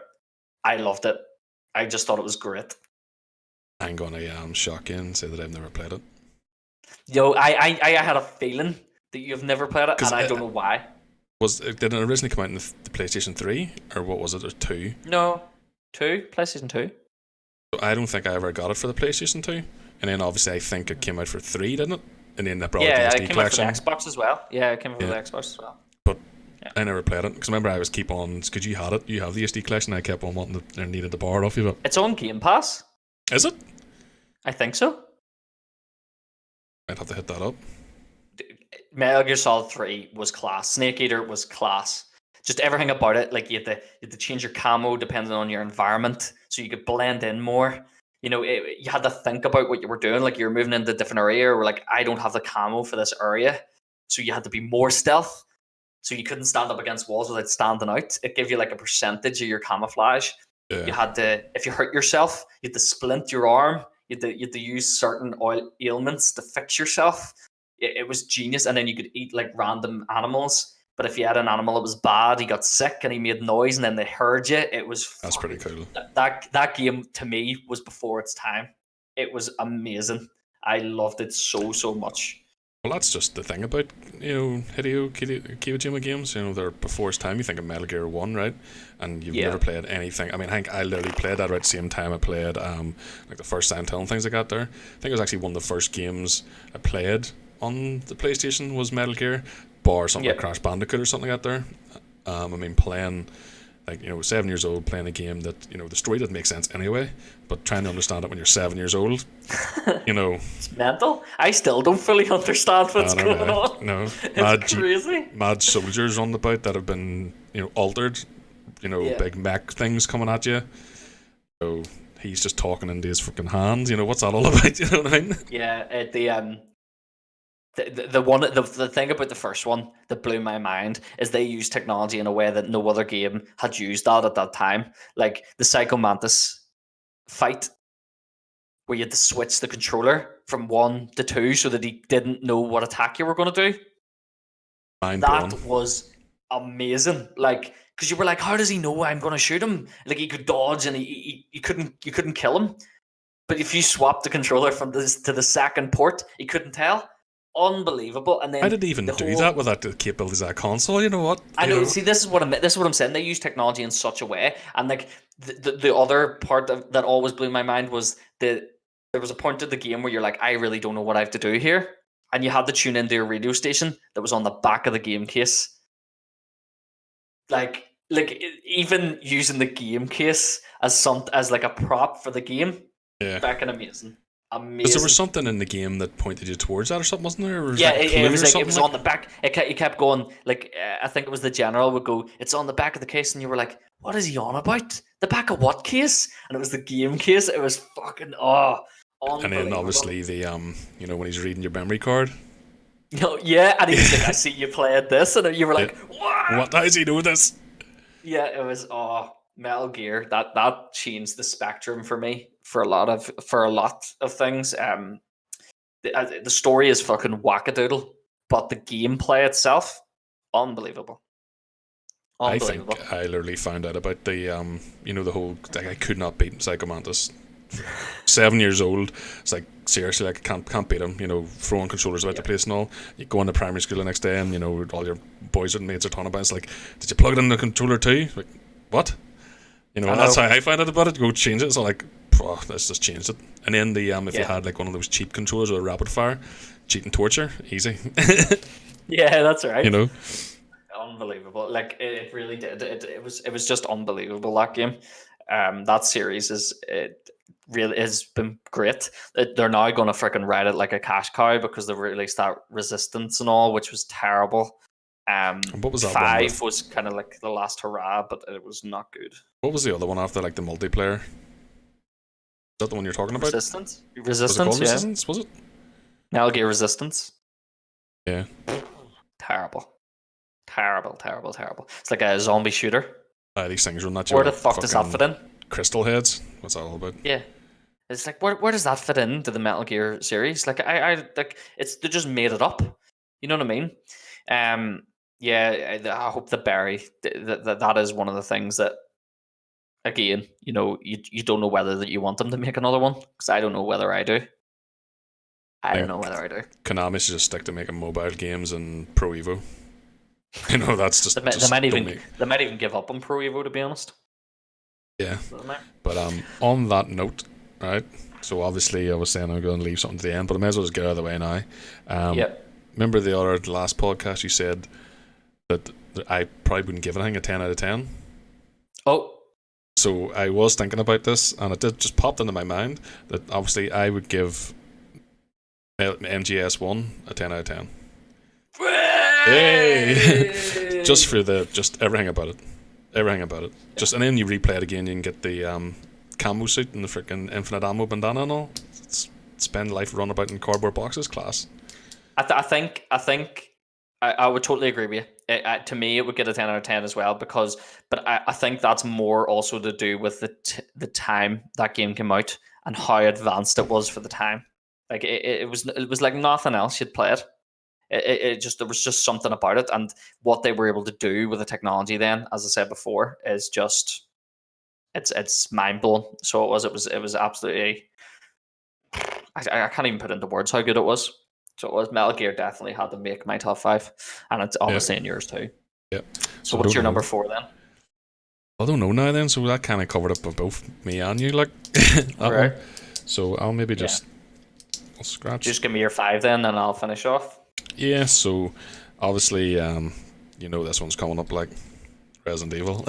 S1: I loved it. I just thought it was great.
S2: I'm going to shock you and say that I've never played it.
S1: Yo, I had a feeling that you've never played it, and I don't know why.
S2: Did it originally come out in the PlayStation 3, or what was it, or 2?
S1: No, 2, PlayStation 2.
S2: So I don't think I ever got it for the PlayStation 2, and then obviously I think it came out for 3, didn't it? And then they brought it to the SD collection.
S1: Out for the Xbox as well. Yeah, it came out for the Xbox as well.
S2: But I never played it, because remember I was because you had it, you have the SD collection, I kept on wanting to, needed to borrow it off you. But
S1: it's on Game Pass.
S2: Is it?
S1: I think so.
S2: I'd have to hit that up.
S1: Metal Gear Solid 3 was class. Snake Eater was class. Just everything about it, like you had to change your camo depending on your environment, so you could blend in more. You had to think about what you were doing. Like you were moving into a different area, or like I don't have the camo for this area, so you had to be more stealth. So you couldn't stand up against walls without standing out. It gave you like a percentage of your camouflage. Yeah. You had to, if you hurt yourself, you had to splint your arm. You had to use certain ailments to fix yourself. It was genius. And then you could eat like random animals. But if you had an animal that was bad, he got sick and he made noise, and then they heard you. That's
S2: pretty cool.
S1: That game to me was before its time. It was amazing. I loved it so much.
S2: Well, that's just the thing about Hideo Kojima games. They're before its time. You think of Metal Gear 1, right? And you've never played anything. I mean, I think I literally played that right at the same time I played like the first Silent Hill and things like that. There, I think it was actually one of the first games I played on the PlayStation was Metal Gear, bar something like Crash Bandicoot or something like that. There, I mean, playing. 7 years old, playing a game that, the story doesn't make sense anyway, but trying to understand it when you're 7 years old,
S1: It's mental. I still don't fully understand what's going on.
S2: No.
S1: It's crazy.
S2: Mad soldiers on the boat that have been, altered, big mech things coming at you. So he's just talking into his fucking hands. What's that all about? You know what I mean?
S1: Yeah, the thing about the first one that blew my mind is they used technology in a way that no other game had used that at that time. Like the Psycho Mantis fight, where you had to switch the controller from 1 to 2 so that he didn't know what attack you were going to do. That was amazing. Like, because you were like, how does he know I'm going to shoot him? Like he could dodge and you couldn't kill him. But if you swapped the controller from this to the second port, he couldn't tell. Unbelievable. And then
S2: I didn't even do that without the capabilities of that console. You know what?
S1: I know. See, this is what I'm saying. They use technology in such a way, and like the other part that always blew my mind was there was a point of the game where you're like, I really don't know what I have to do here, and you had to tune into a radio station that was on the back of the game case. Like even using the game case as like a prop for the game.
S2: Yeah.
S1: Fucking amazing.
S2: Because there was something in the game that pointed you towards that or something, wasn't there?
S1: It was on the back. It kept going, like, I think it was the general would go, it's on the back of the case, and you were like, what is he on about? The back of what case? And it was the game case. It was fucking, unbelievable. And
S2: then obviously the, when he's reading your memory card.
S1: Yeah, and he's like, I see you played this, and you were like,
S2: what? How does he know this?
S1: Yeah, it was, Metal Gear, that changed the spectrum for me for a lot of things. The story is fucking wackadoodle, but the gameplay itself, unbelievable.
S2: I think I literally found out about the the whole I could not beat Psycho Mantis. 7 years old, it's like seriously, like I can't beat him. Throwing controllers about the place and all. You go into primary school the next day, and all your boys and mates are talking about. It's like, did you plug it in the controller too? Like, what? And that's how I found out about it. Go change it. So like, let's just change it. And then the if you had like one of those cheap controllers with a rapid fire, cheat and torture, easy.
S1: Yeah, that's right.
S2: Unbelievable.
S1: Like it really did. It was just unbelievable, that game. That series really has been great. They're now going to freaking ride it like a cash cow because they've released that Resistance and all, which was terrible.
S2: And what was that one
S1: 5
S2: with?
S1: was kind of like the last hurrah, but it was not good.
S2: What was the other one after, like, the multiplayer? Is that the one you're talking about?
S1: Resistance?
S2: Was it
S1: Resistance,
S2: called
S1: yeah.
S2: Resistance? Was it?
S1: Metal Gear Resistance.
S2: Yeah.
S1: Terrible. Terrible. It's like a zombie shooter.
S2: These things run that you
S1: Where the
S2: like
S1: fuck does that
S2: fucking
S1: fit in?
S2: crystal heads. What's that all about?
S1: Yeah. It's like where does that fit into the Metal Gear series? Like I like they just made it up. You know what I mean? Yeah, I hope that Barry that is one of the things that, again, you don't know whether that you want them to make another one, because I don't know whether I do. I don't know whether I do.
S2: Konami should just stick to making mobile games and Pro Evo. That's just
S1: They might even give up on Pro Evo, to be honest.
S2: Yeah, but on that note, right? So obviously, I was saying I'm going to leave something to the end, but I may as well just get out of the way now. Remember the last podcast you said that I probably wouldn't give anything a 10 out of 10.
S1: Oh.
S2: So I was thinking about this, and it just popped into my mind that obviously I would give MGS1 a 10 out of 10. Hey! just everything about it. Just, and then you replay it again, you can get the camo suit and the freaking infinite ammo bandana and all. Spend life running about in cardboard boxes, class.
S1: I think I would totally agree with you. To me, it would get a 10 out of 10 as well, but I think that's more also to do with the time that game came out and how advanced it was for the time. Like it was like nothing else you'd play it. There was just something about it, and what they were able to do with the technology then, as I said before, is just it's mind blowing. So it was absolutely. I can't even put into words how good it was. So it was. Metal Gear definitely had to make my top 5, and it's obviously in yours too.
S2: Yeah.
S1: So what's your number 4 then?
S2: I don't know now then. So that kind of covered up both me and you, like
S1: right.
S2: One. So I'll maybe just I'll scratch.
S1: Just give me your 5 then, and I'll finish off.
S2: Yeah. So obviously, this one's coming up, like Resident Evil.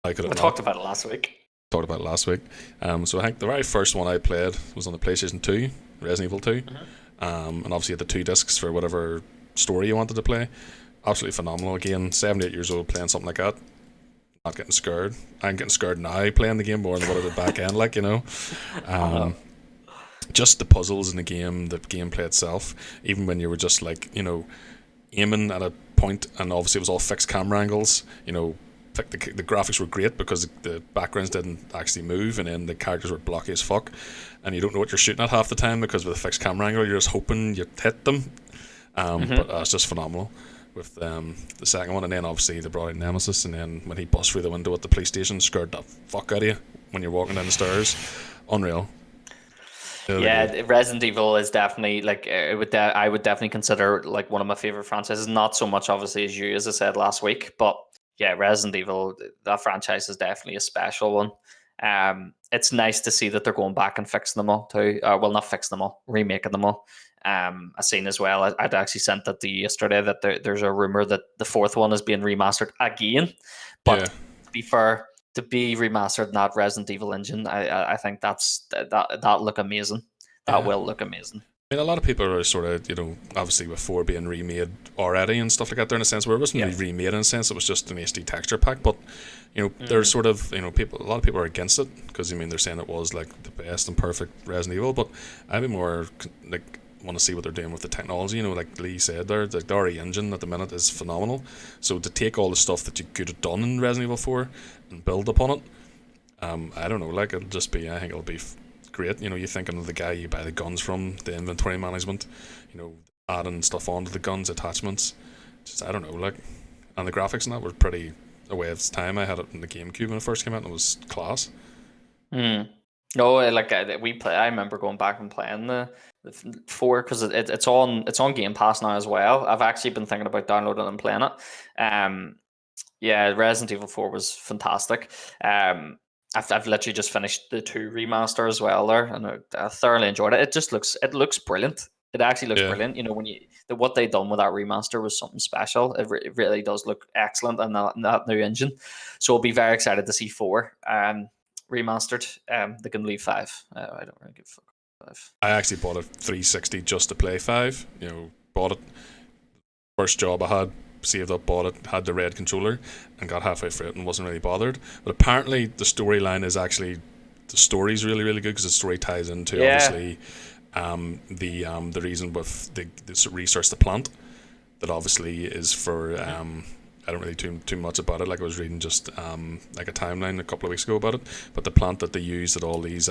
S1: We talked about it last week.
S2: So I think the very first one I played was on the PlayStation 2, Resident Evil 2. And obviously had the 2 discs for whatever story you wanted to play. Absolutely phenomenal. Again, 7, 8 years old playing something like that. Not getting scared. I'm getting scared now playing the game more than what I did back end, just the puzzles in the gameplay itself. Even when you were just like, aiming at a point, and obviously it was all fixed camera angles, the graphics were great because the backgrounds didn't actually move, and then the characters were blocky as fuck, and you don't know what you're shooting at half the time because with a fixed camera angle you're just hoping you hit them. But it's just phenomenal with the second one. And then obviously they brought in Nemesis, and then when he busts through the window at the police station, scared the fuck out of you when you're walking down the stairs. Unreal.
S1: Yeah, Resident Evil is definitely like I would definitely consider like one of my favorite franchises. Not so much obviously as you, as I said last week, but yeah, Resident Evil, that franchise is definitely a special one. It's nice to see that they're going back and fixing them all too. Well, not fixing them all, remaking them all. I seen as well. I'd actually sent that to you yesterday that there's a rumor that the 4th one is being remastered again. But to be fair, to be remastered in that Resident Evil engine, I think that look amazing. That will look amazing.
S2: I mean, a lot of people are sort of, obviously with 4 being remade already and stuff like that, there in a sense where it wasn't really remade in a sense, it was just an HD texture pack, but, there's sort of, a lot of people are against it, because, they're saying it was, like, the best and perfect Resident Evil, but I'd be more, like, want to see what they're doing with the technology, like Lee said there, the RE engine at the minute is phenomenal, so to take all the stuff that you could have done in Resident Evil 4 and build upon it, I don't know, like, I think it'll be great. You're thinking of the guy you buy the guns from, the inventory management, adding stuff onto the guns, attachments. Just, I don't know, like, and the graphics and that were pretty away of its time. I had it in the GameCube when it first came out, and it was class.
S1: No, like I remember going back and playing the 4 because it's on Game Pass now as well. I've actually been thinking about downloading and playing it. Yeah, Resident Evil 4 was fantastic. I've literally just finished the 2 remaster as well there, and I thoroughly enjoyed it. It looks brilliant. It actually looks brilliant. What they done with that remaster was something special. It really does look excellent, and that new engine. So I'll be very excited to see 4 remastered. They can leave 5. I don't really give a fuck. 5.
S2: I actually bought a 360 just to play 5. Bought it First job I had, saved up, bought it, had the red controller, and got halfway through it and wasn't really bothered. But apparently the storyline is actually, the story's really, really good because the story ties into obviously the reason with the research the plant that obviously is for I don't really too much about it. Like I was reading just like a timeline a couple of weeks ago about it, but the plant that they use that all these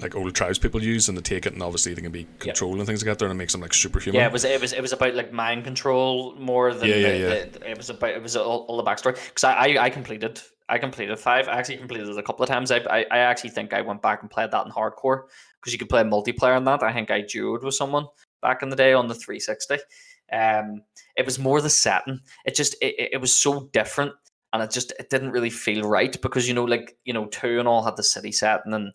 S2: like old tribes people use, and they take it, and obviously they can be controlled and things like that there, and it makes them like superhuman.
S1: Yeah, it was about like mind control more than it was all the backstory. Because I completed 5. I actually completed it a couple of times. I actually think I went back and played that in hardcore because you could play multiplayer on that. I think I duoed with someone back in the day on the 360. It was more the setting. It was so different, and it didn't really feel right because 2 and all had the city setting, and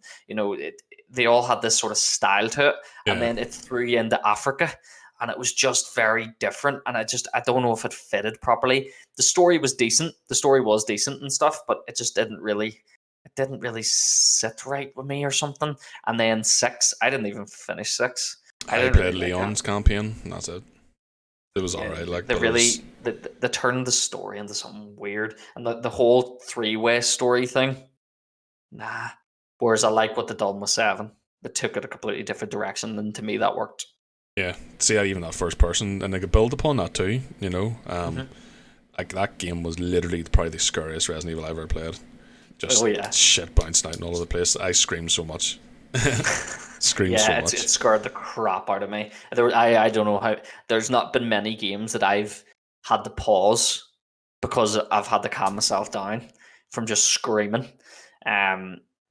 S1: they all had this sort of style to it, and then it threw you into Africa, and it was just very different, and I don't know if it fitted properly. The story was decent. And stuff, but it just didn't really sit right with me or something. And then 6, I didn't even finish 6.
S2: I played Leon's campaign, and that's it. It was alright. Like
S1: they turned the story into something weird, and the whole 3-way story thing. Nah. Whereas I like what they done with 7. They took it a completely different direction, and to me that worked.
S2: Yeah, see, even that first person, and they could build upon that too. Like that game was literally probably the scariest Resident Evil I've ever played. Just shit bouncing out in all over the place. I screamed so much. So much.
S1: It scared the crap out of me. I don't know how. There's not been many games that I've had to pause because I've had to calm myself down from just screaming.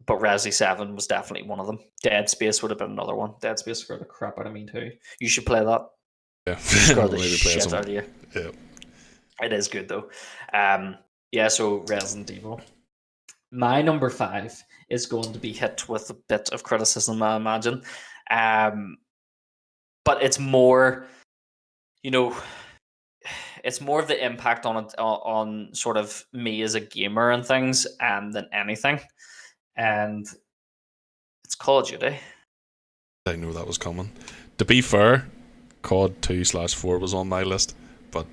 S1: But Resi 7 was definitely one of them. Dead Space would have been another one. Dead Space scared the crap out of me too. You should play that.
S2: Yeah,
S1: scared the shit out of you.
S2: Yeah,
S1: it is good though. So Resident Evil. My number 5 is going to be hit with a bit of criticism, I imagine. But it's more, it's more of the impact on it, on sort of me as a gamer and things, than anything. And it's Call of Duty.
S2: I knew that was coming. To be fair, COD 2/4 was on my list, but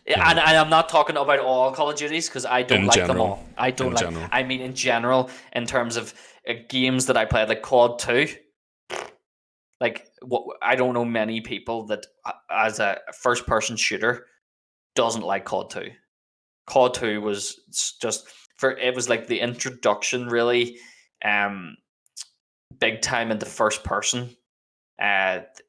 S1: and I'm not talking about all Call of Duties because I don't like them all. I don't like.
S2: General.
S1: I mean, in general, in terms of games that I played, like COD 2. Like, I don't know many people that, as a first-person shooter, doesn't like COD 2. COD 2 was just it was like the introduction, really, big time into first person. That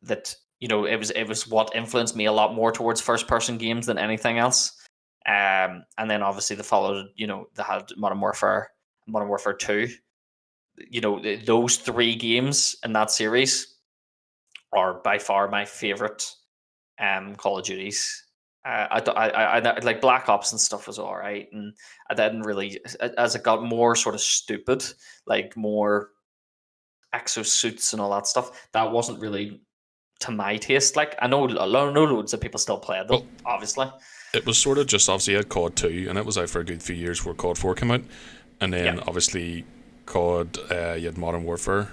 S1: it was what influenced me a lot more towards first person games than anything else. And then obviously they followed. They had Modern Warfare 2. Those 3 games in that series are by far my favorite Call of Duties. I like Black Ops and stuff was all right, and I didn't really, as it got more sort of stupid, like more exosuits and all that stuff, that wasn't really to my taste. Like I know loads of people still play them, obviously.
S2: It was sort of just obviously you had COD 2, and it was out for a good few years before COD 4 came out, and then obviously COD, you had Modern Warfare.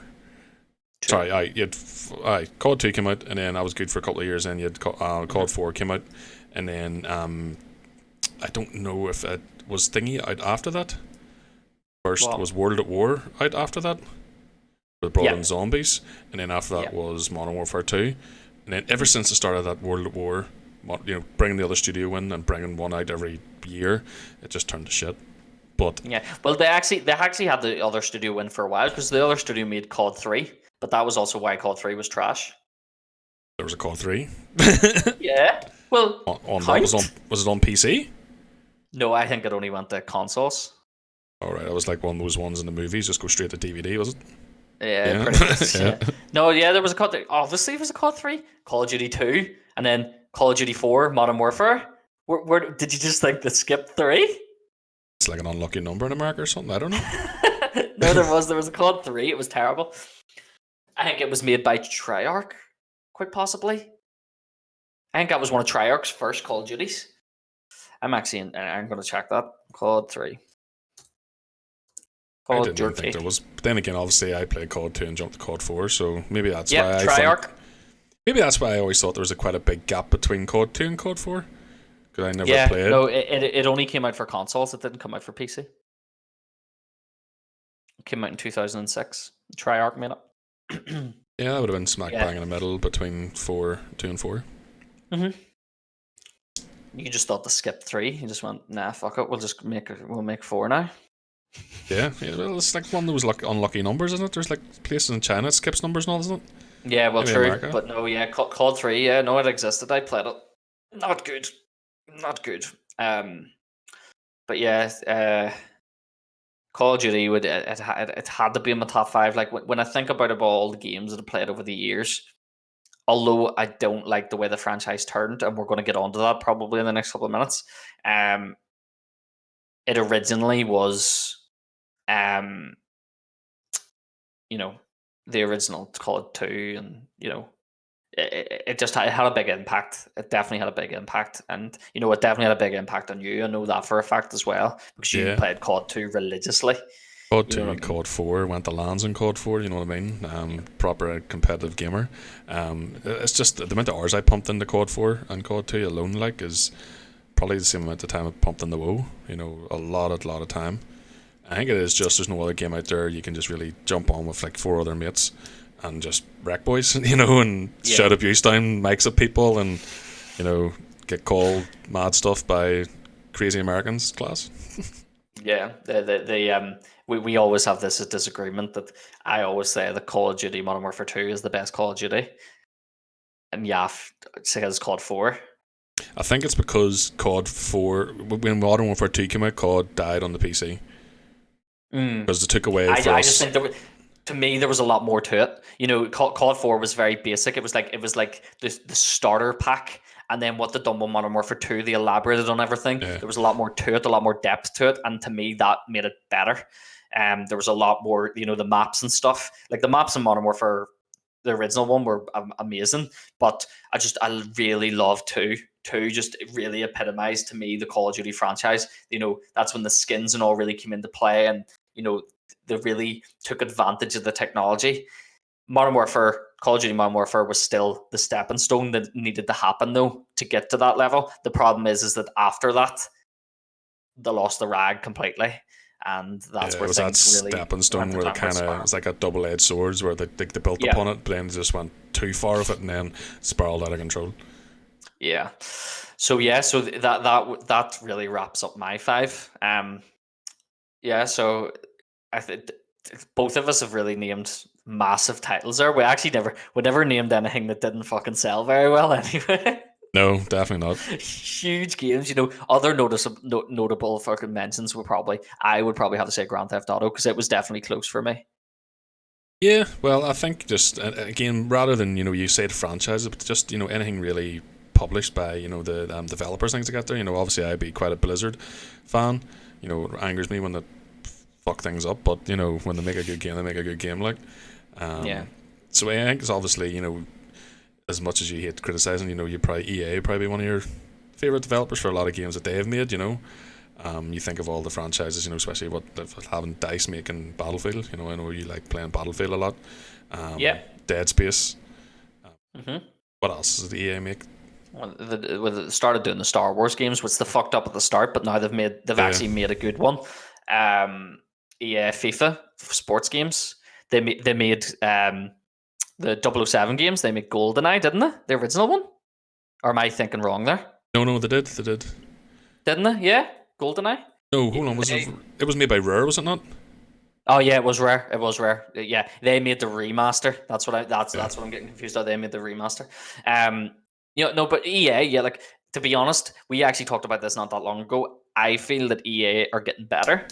S2: Sorry, COD 2 came out, and then that was good for a couple of years, and you had COD 4 came out, and then I don't know if it was thingy out after that. First was World at War out after that, with brought in zombies, and then after that was Modern Warfare 2, and then ever since the start of that World at War, bringing the other studio in and bringing one out every year, it just turned to shit. But
S1: well, they actually had the other studio in for a while because the other studio made COD 3, but that was also why COD 3 was trash.
S2: There was a COD 3.
S1: Yeah. Well,
S2: was it on PC?
S1: No, I think it only went to consoles.
S2: All right, I was like one of those ones in the movies, just go straight to DVD, was it?
S1: Yeah. Pretty much, yeah. No, there was a COD 3. Obviously, it was a COD 3, Call of Duty 2, and then Call of Duty 4, Modern Warfare. Where did you just think they skipped 3?
S2: It's like an unlucky number in America or something. I don't know.
S1: No, there was a COD 3. It was terrible. I think it was made by Treyarch, quite possibly. I think that was one of Treyarch's first Call of Duties. I'm going to check that. COD 3.
S2: I didn't even think there was. But then again, obviously, I played COD 2 and jumped to COD 4, so maybe that's why
S1: Treyarch.
S2: Maybe that's why I always thought there was quite a big gap between COD 2 and COD 4. Because I never played.
S1: No, it only came out for consoles. It didn't come out for PC. It came out in 2006. Treyarch made it.
S2: Yeah, that would have been smack bang in the middle between 2 and 4.
S1: Mm-hmm. You just thought to skip 3. You just went, nah, fuck it. We'll make 4 now.
S2: Yeah, well, it's like one of those unlucky numbers, isn't it? There's like places in China that skips numbers and all, isn't it?
S1: Yeah, well,
S2: Maybe
S1: true.
S2: America.
S1: But no, yeah, COD 3, yeah, no, it existed. I played it. Not good. But yeah, Call of Duty it had to be in my top 5. Like when I think about all the games that I played over the years, although I don't like the way the franchise turned, and we're going to get onto that probably in the next couple of minutes. It originally was, the original Call of 2, and it had a big impact. It definitely had a big impact, and it definitely had a big impact on you. I know that for a fact as well, because you played COD 2 religiously.
S2: COD 2, COD 4, went to LANs in COD 4, you know what I mean? Proper competitive gamer. It's just the amount of hours I pumped into COD 4 and COD 2 alone, like, is probably the same amount of time I pumped into WoW. A lot of time. I think it is just there's no other game out there you can just really jump on with like 4 other mates and just wreck boys, and shout abuse down mics at people and, get called mad stuff by crazy Americans class.
S1: Yeah, we always have this disagreement that I always say that Call of Duty Modern Warfare 2 is the best Call of Duty, and Yaf says COD 4.
S2: I think it's because COD 4, when Modern Warfare 2 came out, COD died on the PC. Because they took away
S1: I just think to me there was a lot more to it. COD 4 was very basic. It was like the starter pack, and then what they done with Modern Warfare 2, they elaborated on everything.
S2: Yeah.
S1: There was a lot more to it, a lot more depth to it, and to me that made it better. There was a lot more, the maps and stuff. Like the maps in Modern Warfare, the original one, were amazing, but I really love 2. 2 just really epitomized to me the Call of Duty franchise. That's when the skins and all really came into play, and they really took advantage of the technology. Call of Duty Modern Warfare was still the stepping stone that needed to happen though to get to that level. The problem is that after that, they lost the rag completely, and that's where things really
S2: stepping stone where it was like a double-edged swords where they built upon it, but then just went too far with it and then spiraled out of control.
S1: Yeah. So that really wraps up my 5. So I think both of us have really named massive titles there. We actually never named anything that didn't fucking sell very well anyway.
S2: No, definitely not.
S1: Huge games, Other notable fucking mentions I would probably have to say Grand Theft Auto, because it was definitely close for me.
S2: Yeah, well, I think just again, rather than you said franchises, but just anything really published by the developers, things like that. There, obviously I'd be quite a Blizzard fan. It angers me when they fuck things up, but when they make a good game, they make a good game. Like, So I think it's obviously as much as you hate criticizing, you probably EA probably be one of your favorite developers for a lot of games that they have made. You think of all the franchises, especially what having DICE making Battlefield. I know you like playing Battlefield a lot. Dead Space. What else does the EA make?
S1: Well, they started doing the Star Wars games, which they fucked up at the start, but now they've actually made a good one. FIFA sports games. They made the 007 games. They made GoldenEye, didn't they? The original one. Or am I thinking wrong there?
S2: No, they did.
S1: Didn't they? Yeah, GoldenEye.
S2: No, hold on. It was made by Rare, was it not?
S1: Oh yeah, it was Rare. Yeah, they made the remaster. That's what I'm getting confused about. They made the remaster. No, but EA, like, to be honest, we actually talked about this not that long ago. I feel that EA are getting better.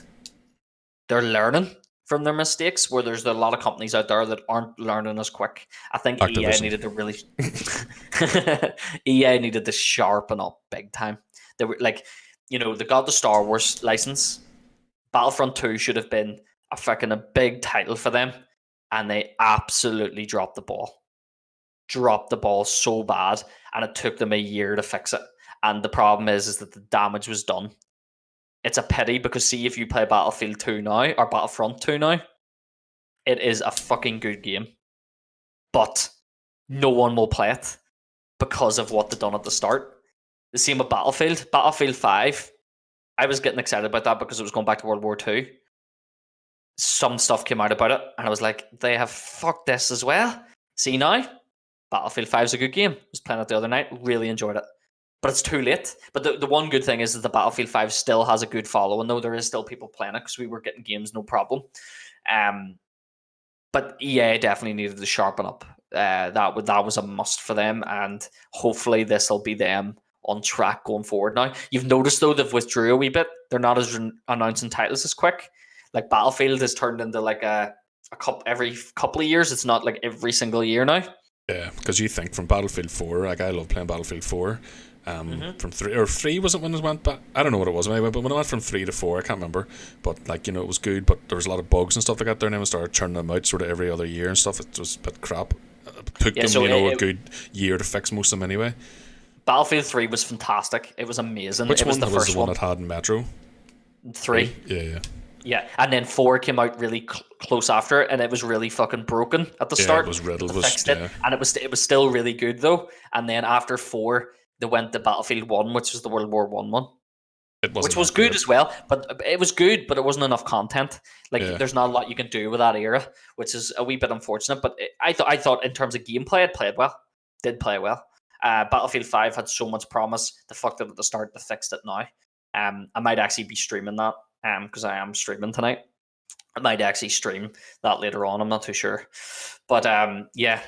S1: They're learning from their mistakes, where there's a lot of companies out there that aren't learning as quick. I think EA needed to really EA needed to sharpen up big time. They were like, they got the Star Wars license. Battlefront 2 should have been a big title for them, and they absolutely dropped the ball. Dropped the ball so bad, and it took them a year to fix it. And the problem is that the damage was done. It's a pity, because see, if you play Battlefield 2 now, or Battlefront 2 now, it is a fucking good game. But no one will play it because of what they've done at the start. The same with Battlefield. Battlefield 5, I was getting excited about that because it was going back to World War II. Some stuff came out about it, and I was like, they have fucked this as well. See now? Battlefield 5 is a good game. I was playing it the other night, really enjoyed it. But it's too late. But the one good thing is that the Battlefield 5 still has a good following, though there is still people playing it because we were getting games no problem. But EA definitely needed to sharpen up. That was a must for them, and hopefully this will be them on track going forward now. You've noticed, though, they've withdrew a wee bit. They're not as announcing titles as quick. Like Battlefield has turned into like a every couple of years. It's not like every single year now.
S2: Yeah, because you think from Battlefield 4, like I love playing Battlefield 4. From 3 was it when it went back? I don't know what it was anyway, but when it went from 3 to 4, I can't remember. But like, it was good, but there was a lot of bugs and stuff like that there, and then we started churning them out sort of every other year and stuff. It was a bit crap. It took them, a good year to fix most of them anyway.
S1: Battlefield 3 was fantastic. It was amazing.
S2: Which
S1: it was
S2: one was the one that had Metro?
S1: 3.
S2: Yeah.
S1: Yeah, and then 4 came out really close after it, and it was really fucking broken at the start.
S2: It was riddled.
S1: Fixed it, and it was still really good though. And then after 4, they went to Battlefield 1, which was the World War one, which was good as well. But it was good, but it wasn't enough content. There's not a lot you can do with that era, which is a wee bit unfortunate. But I thought in terms of gameplay, it played well. Did play well. Battlefield 5 had so much promise. They fucked it at the start. They fixed it now. I might actually be streaming that. Because I am streaming tonight. I might actually stream that later on. I'm not too sure. But yeah,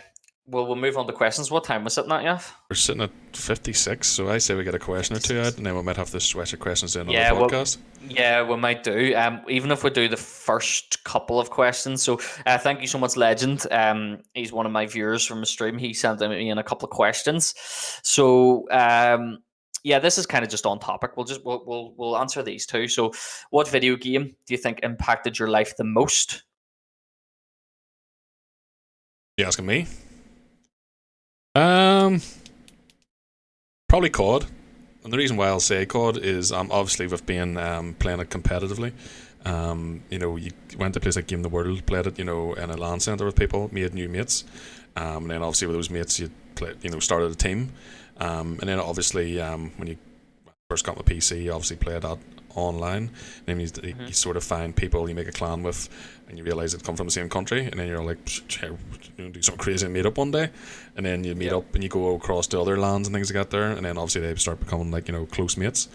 S1: we'll move on to questions. What time we're sitting at, yeah?
S2: We're sitting at 56, so I say we get a question or two out, and then we might have to switch the questions in on the podcast.
S1: Yeah, we might do. Even if we do the first couple of questions. So thank you so much, Legend. He's one of my viewers from the stream. He sent me in a couple of questions. So yeah, this is kind of just on topic. We'll answer these two. So, what video game do you think impacted your life the most?
S2: You asking me? Probably COD. And the reason why I'll say COD is obviously with being playing it competitively. You went to places like Game of the World, played it, in a LAN centre with people, made new mates, and then obviously with those mates you started a team. And then obviously when you first got my PC, you obviously play that online. And then you sort of find people you make a clan with, and you realise they come from the same country, and then you're like, do something crazy and meet up one day. And then you meet up and you go across to other lands and things like that there, and then obviously they start becoming like close mates.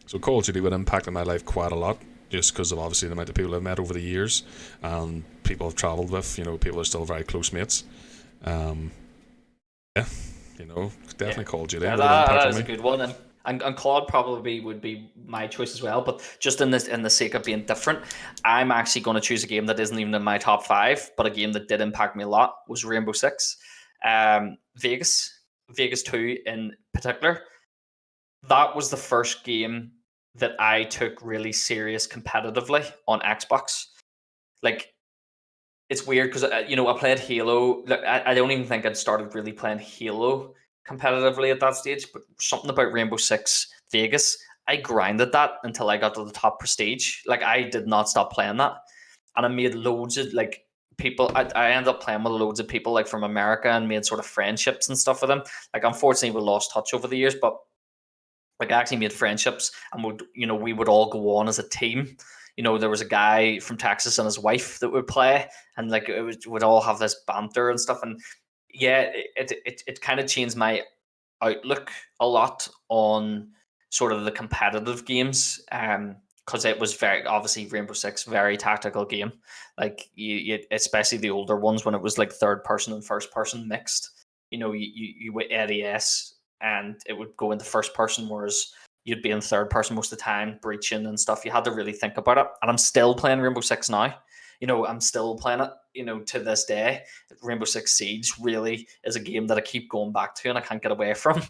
S2: So Call of Duty would impact my life quite a lot, just because of obviously the amount of people I've met over the years, and people I've travelled with. People are still very close mates. Definitely Call of Duty.
S1: Yeah, that is a good one, and COD probably would be my choice as well. But just in the sake of being different, I'm actually going to choose a game that isn't even in my top 5, but a game that did impact me a lot was Rainbow Six, Vegas 2 in particular. That was the first game that I took really serious competitively on Xbox. Like, it's weird because I played Halo. I don't even think I'd started really playing Halo competitively at that stage, but something about Rainbow Six Vegas, I grinded that until I got to the top prestige. Like, I did not stop playing that, and I made loads of people. I ended up playing with loads of people from America and made sort of friendships and stuff with them. Unfortunately, we lost touch over the years, but I actually made friendships, and we would all go on as a team. There was a guy from Texas and his wife that would play, and we'd all have this banter and stuff. And yeah, it kind of changed my outlook a lot on sort of the competitive games, because it was very obviously Rainbow Six, very tactical game. You especially the older ones when it was third person and first person mixed. You would ADS and it would go into first person, whereas you'd be in third person most of the time, breaching and stuff. You had to really think about it. And I'm still playing Rainbow Six now. I'm still playing it, to this day. Rainbow Six Siege really is a game that I keep going back to and I can't get away from.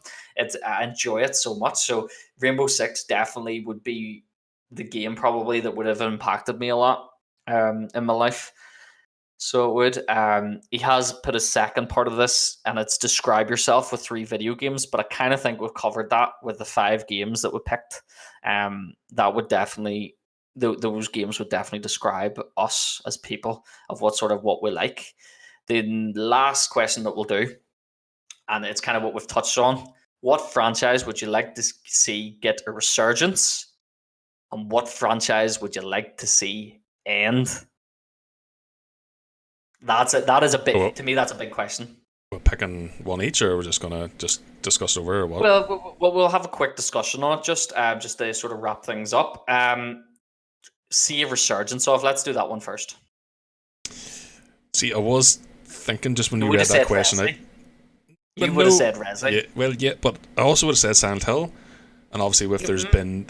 S1: I enjoy it so much. So Rainbow Six definitely would be the game probably that would have impacted me a lot in my life. So it would. He has put a second part of this, and it's describe yourself with 3 video games. But I kind of think we've covered that with the 5 games that we picked. That would definitely, those games would definitely describe us as people of what we like. The last question that we'll do and it's kind of what we've touched on. What franchise would you like to see get a resurgence, and what franchise would you like to see end? That is a big, to me, that's a big question.
S2: We're picking one each, or we're just gonna discuss over, or what?
S1: Well, we'll have a quick discussion on it, just to sort of wrap things up. See a resurgence of. Let's do that one first.
S2: See, I was thinking just when you read that question out.
S1: You would have said Resi.
S2: Yeah, well, yeah, but I also would have said Silent Hill, and obviously there's been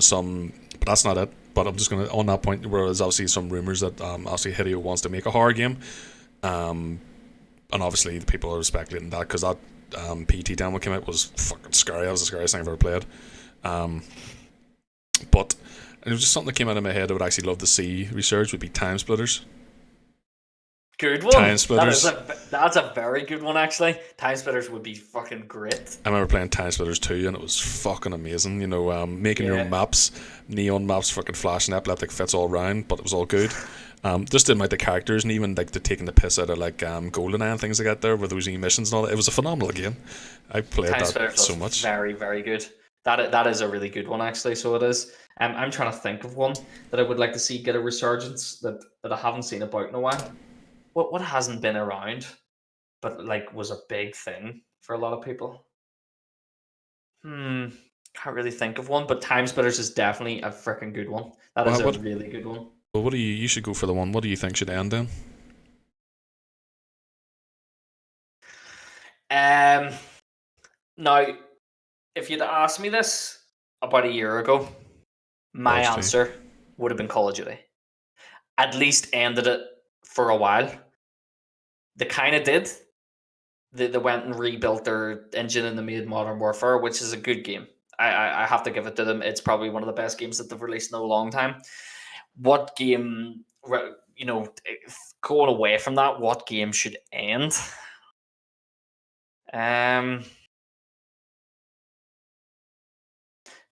S2: some, but that's not it. But I'm just gonna, on that point, where there's obviously some rumors that obviously Hideo wants to make a horror game, and obviously the people are speculating that because that PT demo came out was fucking scary. That was the scariest thing I've ever played. But it was just something that came out of my head I would actually love to see research would be Time Splitters.
S1: Good one.
S2: Time Splitters.
S1: That's a very good one, actually. Time Splitters would be fucking great.
S2: I remember playing Time Splitters 2 and it was fucking amazing. You know, making your own maps, neon maps, fucking flashing epileptic fits all round, but it was all good. Just didn't like the characters and even like the taking the piss out of like GoldenEye and things like that there with those missions and all that. It was a phenomenal game. I played Time that so much.
S1: Very, very good. That is a really good one, actually. So it is. I'm trying to think of one that I would like to see get a resurgence that I haven't seen about in a while. What hasn't been around, but like was a big thing for a lot of people? Can't really think of one, but Time Splitters is definitely a freaking good one. That is a really good one.
S2: Well, what do you should go for the one. What do you think should end then?
S1: Now, if you'd asked me this about a year ago, my answer would have been Call of Duty. At least ended it for a while. They kind of did. They went and rebuilt their engine and they made Modern Warfare, which is a good game. I have to give it to them. It's probably one of the best games that they've released in a long time. What game, going away from that, what game should end?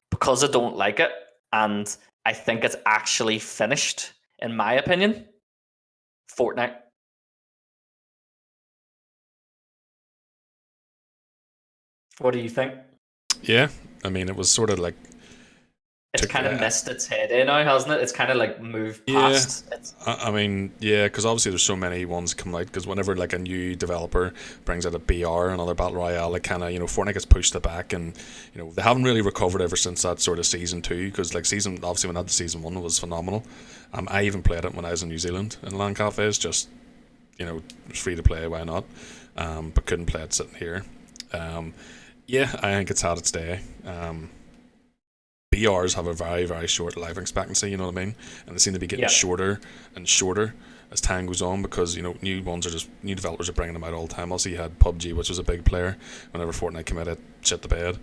S1: Because I don't like it, and I think it's actually finished, in my opinion, Fortnite. What do you think?
S2: Yeah, I mean, it was sort of like...
S1: It's kind of missed its head in now, hasn't it? It's kind of like moved past.
S2: I mean, yeah, because obviously there's so many ones come out, because whenever like a new developer brings out a BR, another Battle Royale, like kind of, Fortnite gets pushed it back, and, they haven't really recovered ever since that sort of Season 2, because like obviously when I had the Season 1, it was phenomenal. I even played it when I was in New Zealand, in LAN cafes, just, it was free to play, why not? But couldn't play it sitting here. Yeah, I think it's had its day. BRs have a very, very short life expectancy, you know what I mean? And they seem to be getting shorter and shorter as time goes on, because, new developers are bringing them out all the time. Also, you had PUBG, which was a big player. Whenever Fortnite came out, it shit the bed.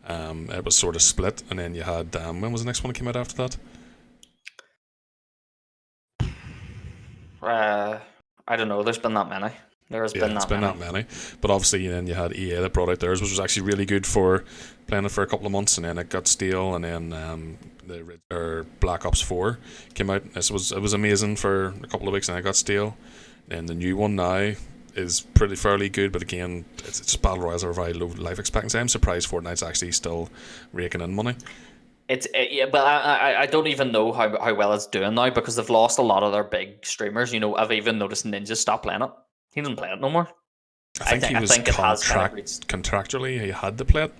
S2: It was sort of split. And then you had, when was the next one that came out after
S1: that? I don't know. There's been that many. There's been that
S2: many. But obviously, then you had EA that brought out theirs, which was actually really good for playing it for a couple of months, and then it got stale, and then Black Ops 4 came out. It was amazing for a couple of weeks, and it got stale. And the new one now is fairly good, but again, it's Battle Royales are a very low life expectancy. I'm surprised Fortnite's actually still raking in money.
S1: But I don't even know how well it's doing now, because they've lost a lot of their big streamers. I've even noticed Ninja stopped playing it. He doesn't play it no more.
S2: I think contractually he had to play it.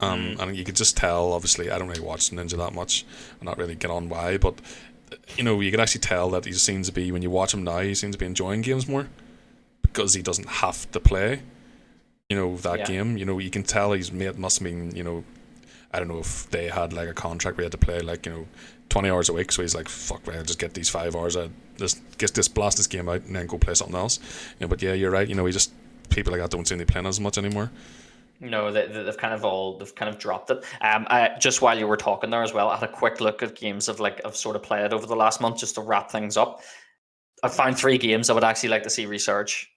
S2: And you could just tell, obviously, I don't really watch Ninja that much. I'm not really get on why, but you could actually tell that he seems to be, when you watch him now, he seems to be enjoying games more, because he doesn't have to play game. You can tell his mate must have been, I don't know if they had like a contract where he had to play like 20 hours a week, so he's like, fuck, man, just get these 5 hours out, just blast this game out and then go play something else. But yeah, you're right, people like that don't seem to be playing as much anymore.
S1: No, they've kind of dropped it. Just while you were talking there as well, I had a quick look at games I've sort of played over the last month, just to wrap things up. I found 3 games I would actually like to see research.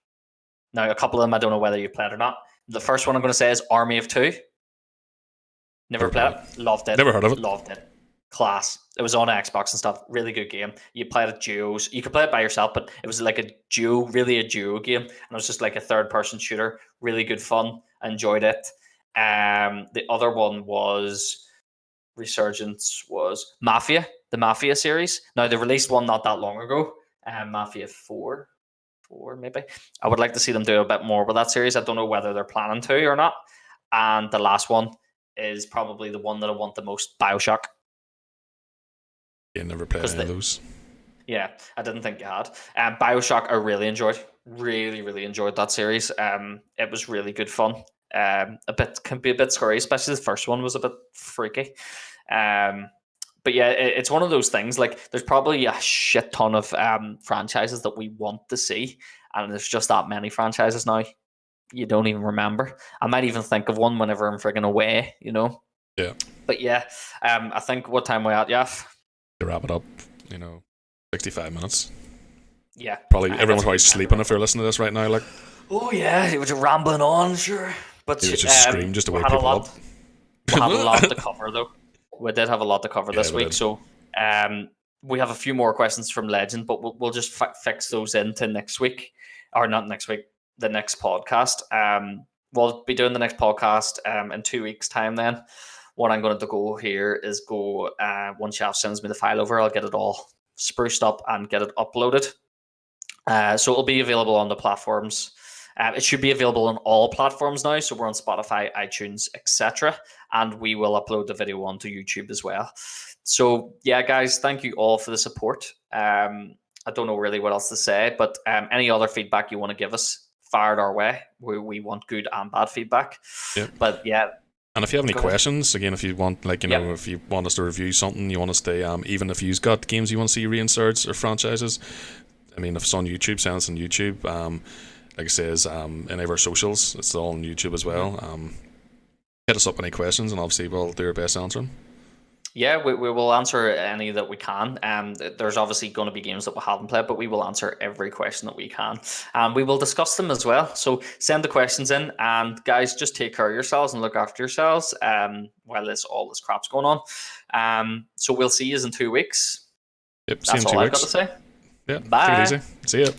S1: Now, a couple of them I don't know whether you've played or not. The first one I'm going to say is Army of Two. Never played it. Loved it.
S2: Never heard of it.
S1: Loved it. class. It was on Xbox and stuff. Really good game. You played it duos. You could play it by yourself, but it was like a duo game. And it was just like a third-person shooter. Really good fun. I enjoyed it. The other one was Resurgence was Mafia, the Mafia series. Now, they released one not that long ago. Mafia 4 maybe. I would like to see them do a bit more with that series. I don't know whether they're planning to or not. And the last one is probably the one that I want the most, BioShock.
S2: Yeah, never played any of those.
S1: Yeah, I didn't think you had. BioShock I really enjoyed. Really enjoyed that series. It was really good fun. Can be a bit scary, especially the first one was a bit freaky. But yeah, it's one of those things. Like, there's probably a shit ton of franchises that we want to see, and there's just that many franchises now. You don't even remember. I might even think of one whenever I'm frigging away, you know.
S2: Yeah.
S1: But yeah, I think what time we at, Yaf?
S2: To wrap it up, 65 minutes.
S1: Yeah.
S2: Probably everyone's probably sleeping if they're listening to this right now. Like,
S1: oh yeah, it was rambling on, sure. But
S2: it was just scream just to wake people up.
S1: We had a lot to cover though. We did have a lot to cover this week, so we have a few more questions from Legend, but we'll just fix those into next week, or not next week, the next podcast. We'll be doing the next podcast in 2 weeks' time. Then, what I'm going to go here is go once Shaft sends me the file over, I'll get it all spruced up and get it uploaded. So it'll be available on the platforms. It should be available on all platforms now. So we're on Spotify, iTunes, etc. And we will upload the video onto YouTube as well. So yeah, guys, thank you all for the support. I don't know really what else to say, but any other feedback you want to give us, fire it our way. We want good and bad feedback.
S2: Yep.
S1: But yeah.
S2: And if you have any questions, again, if you want, if you want us to review something, you want us to, even if you've got games you want to see reinserts or franchises, I mean, if it's on YouTube, send us on YouTube. Like I say, in any of our socials, it's all on YouTube as well. Hit us up any questions, and obviously we'll do our best to answer them.
S1: Yeah, we will answer any that we can. There's obviously going to be games that we haven't played, but we will answer every question that we can. We will discuss them as well. So send the questions in, and guys, just take care of yourselves and look after yourselves while all this crap's going on. So we'll see you in 2 weeks.
S2: Yep,
S1: That's all I've got to say.
S2: Yeah,
S1: bye.
S2: take it easy. See ya.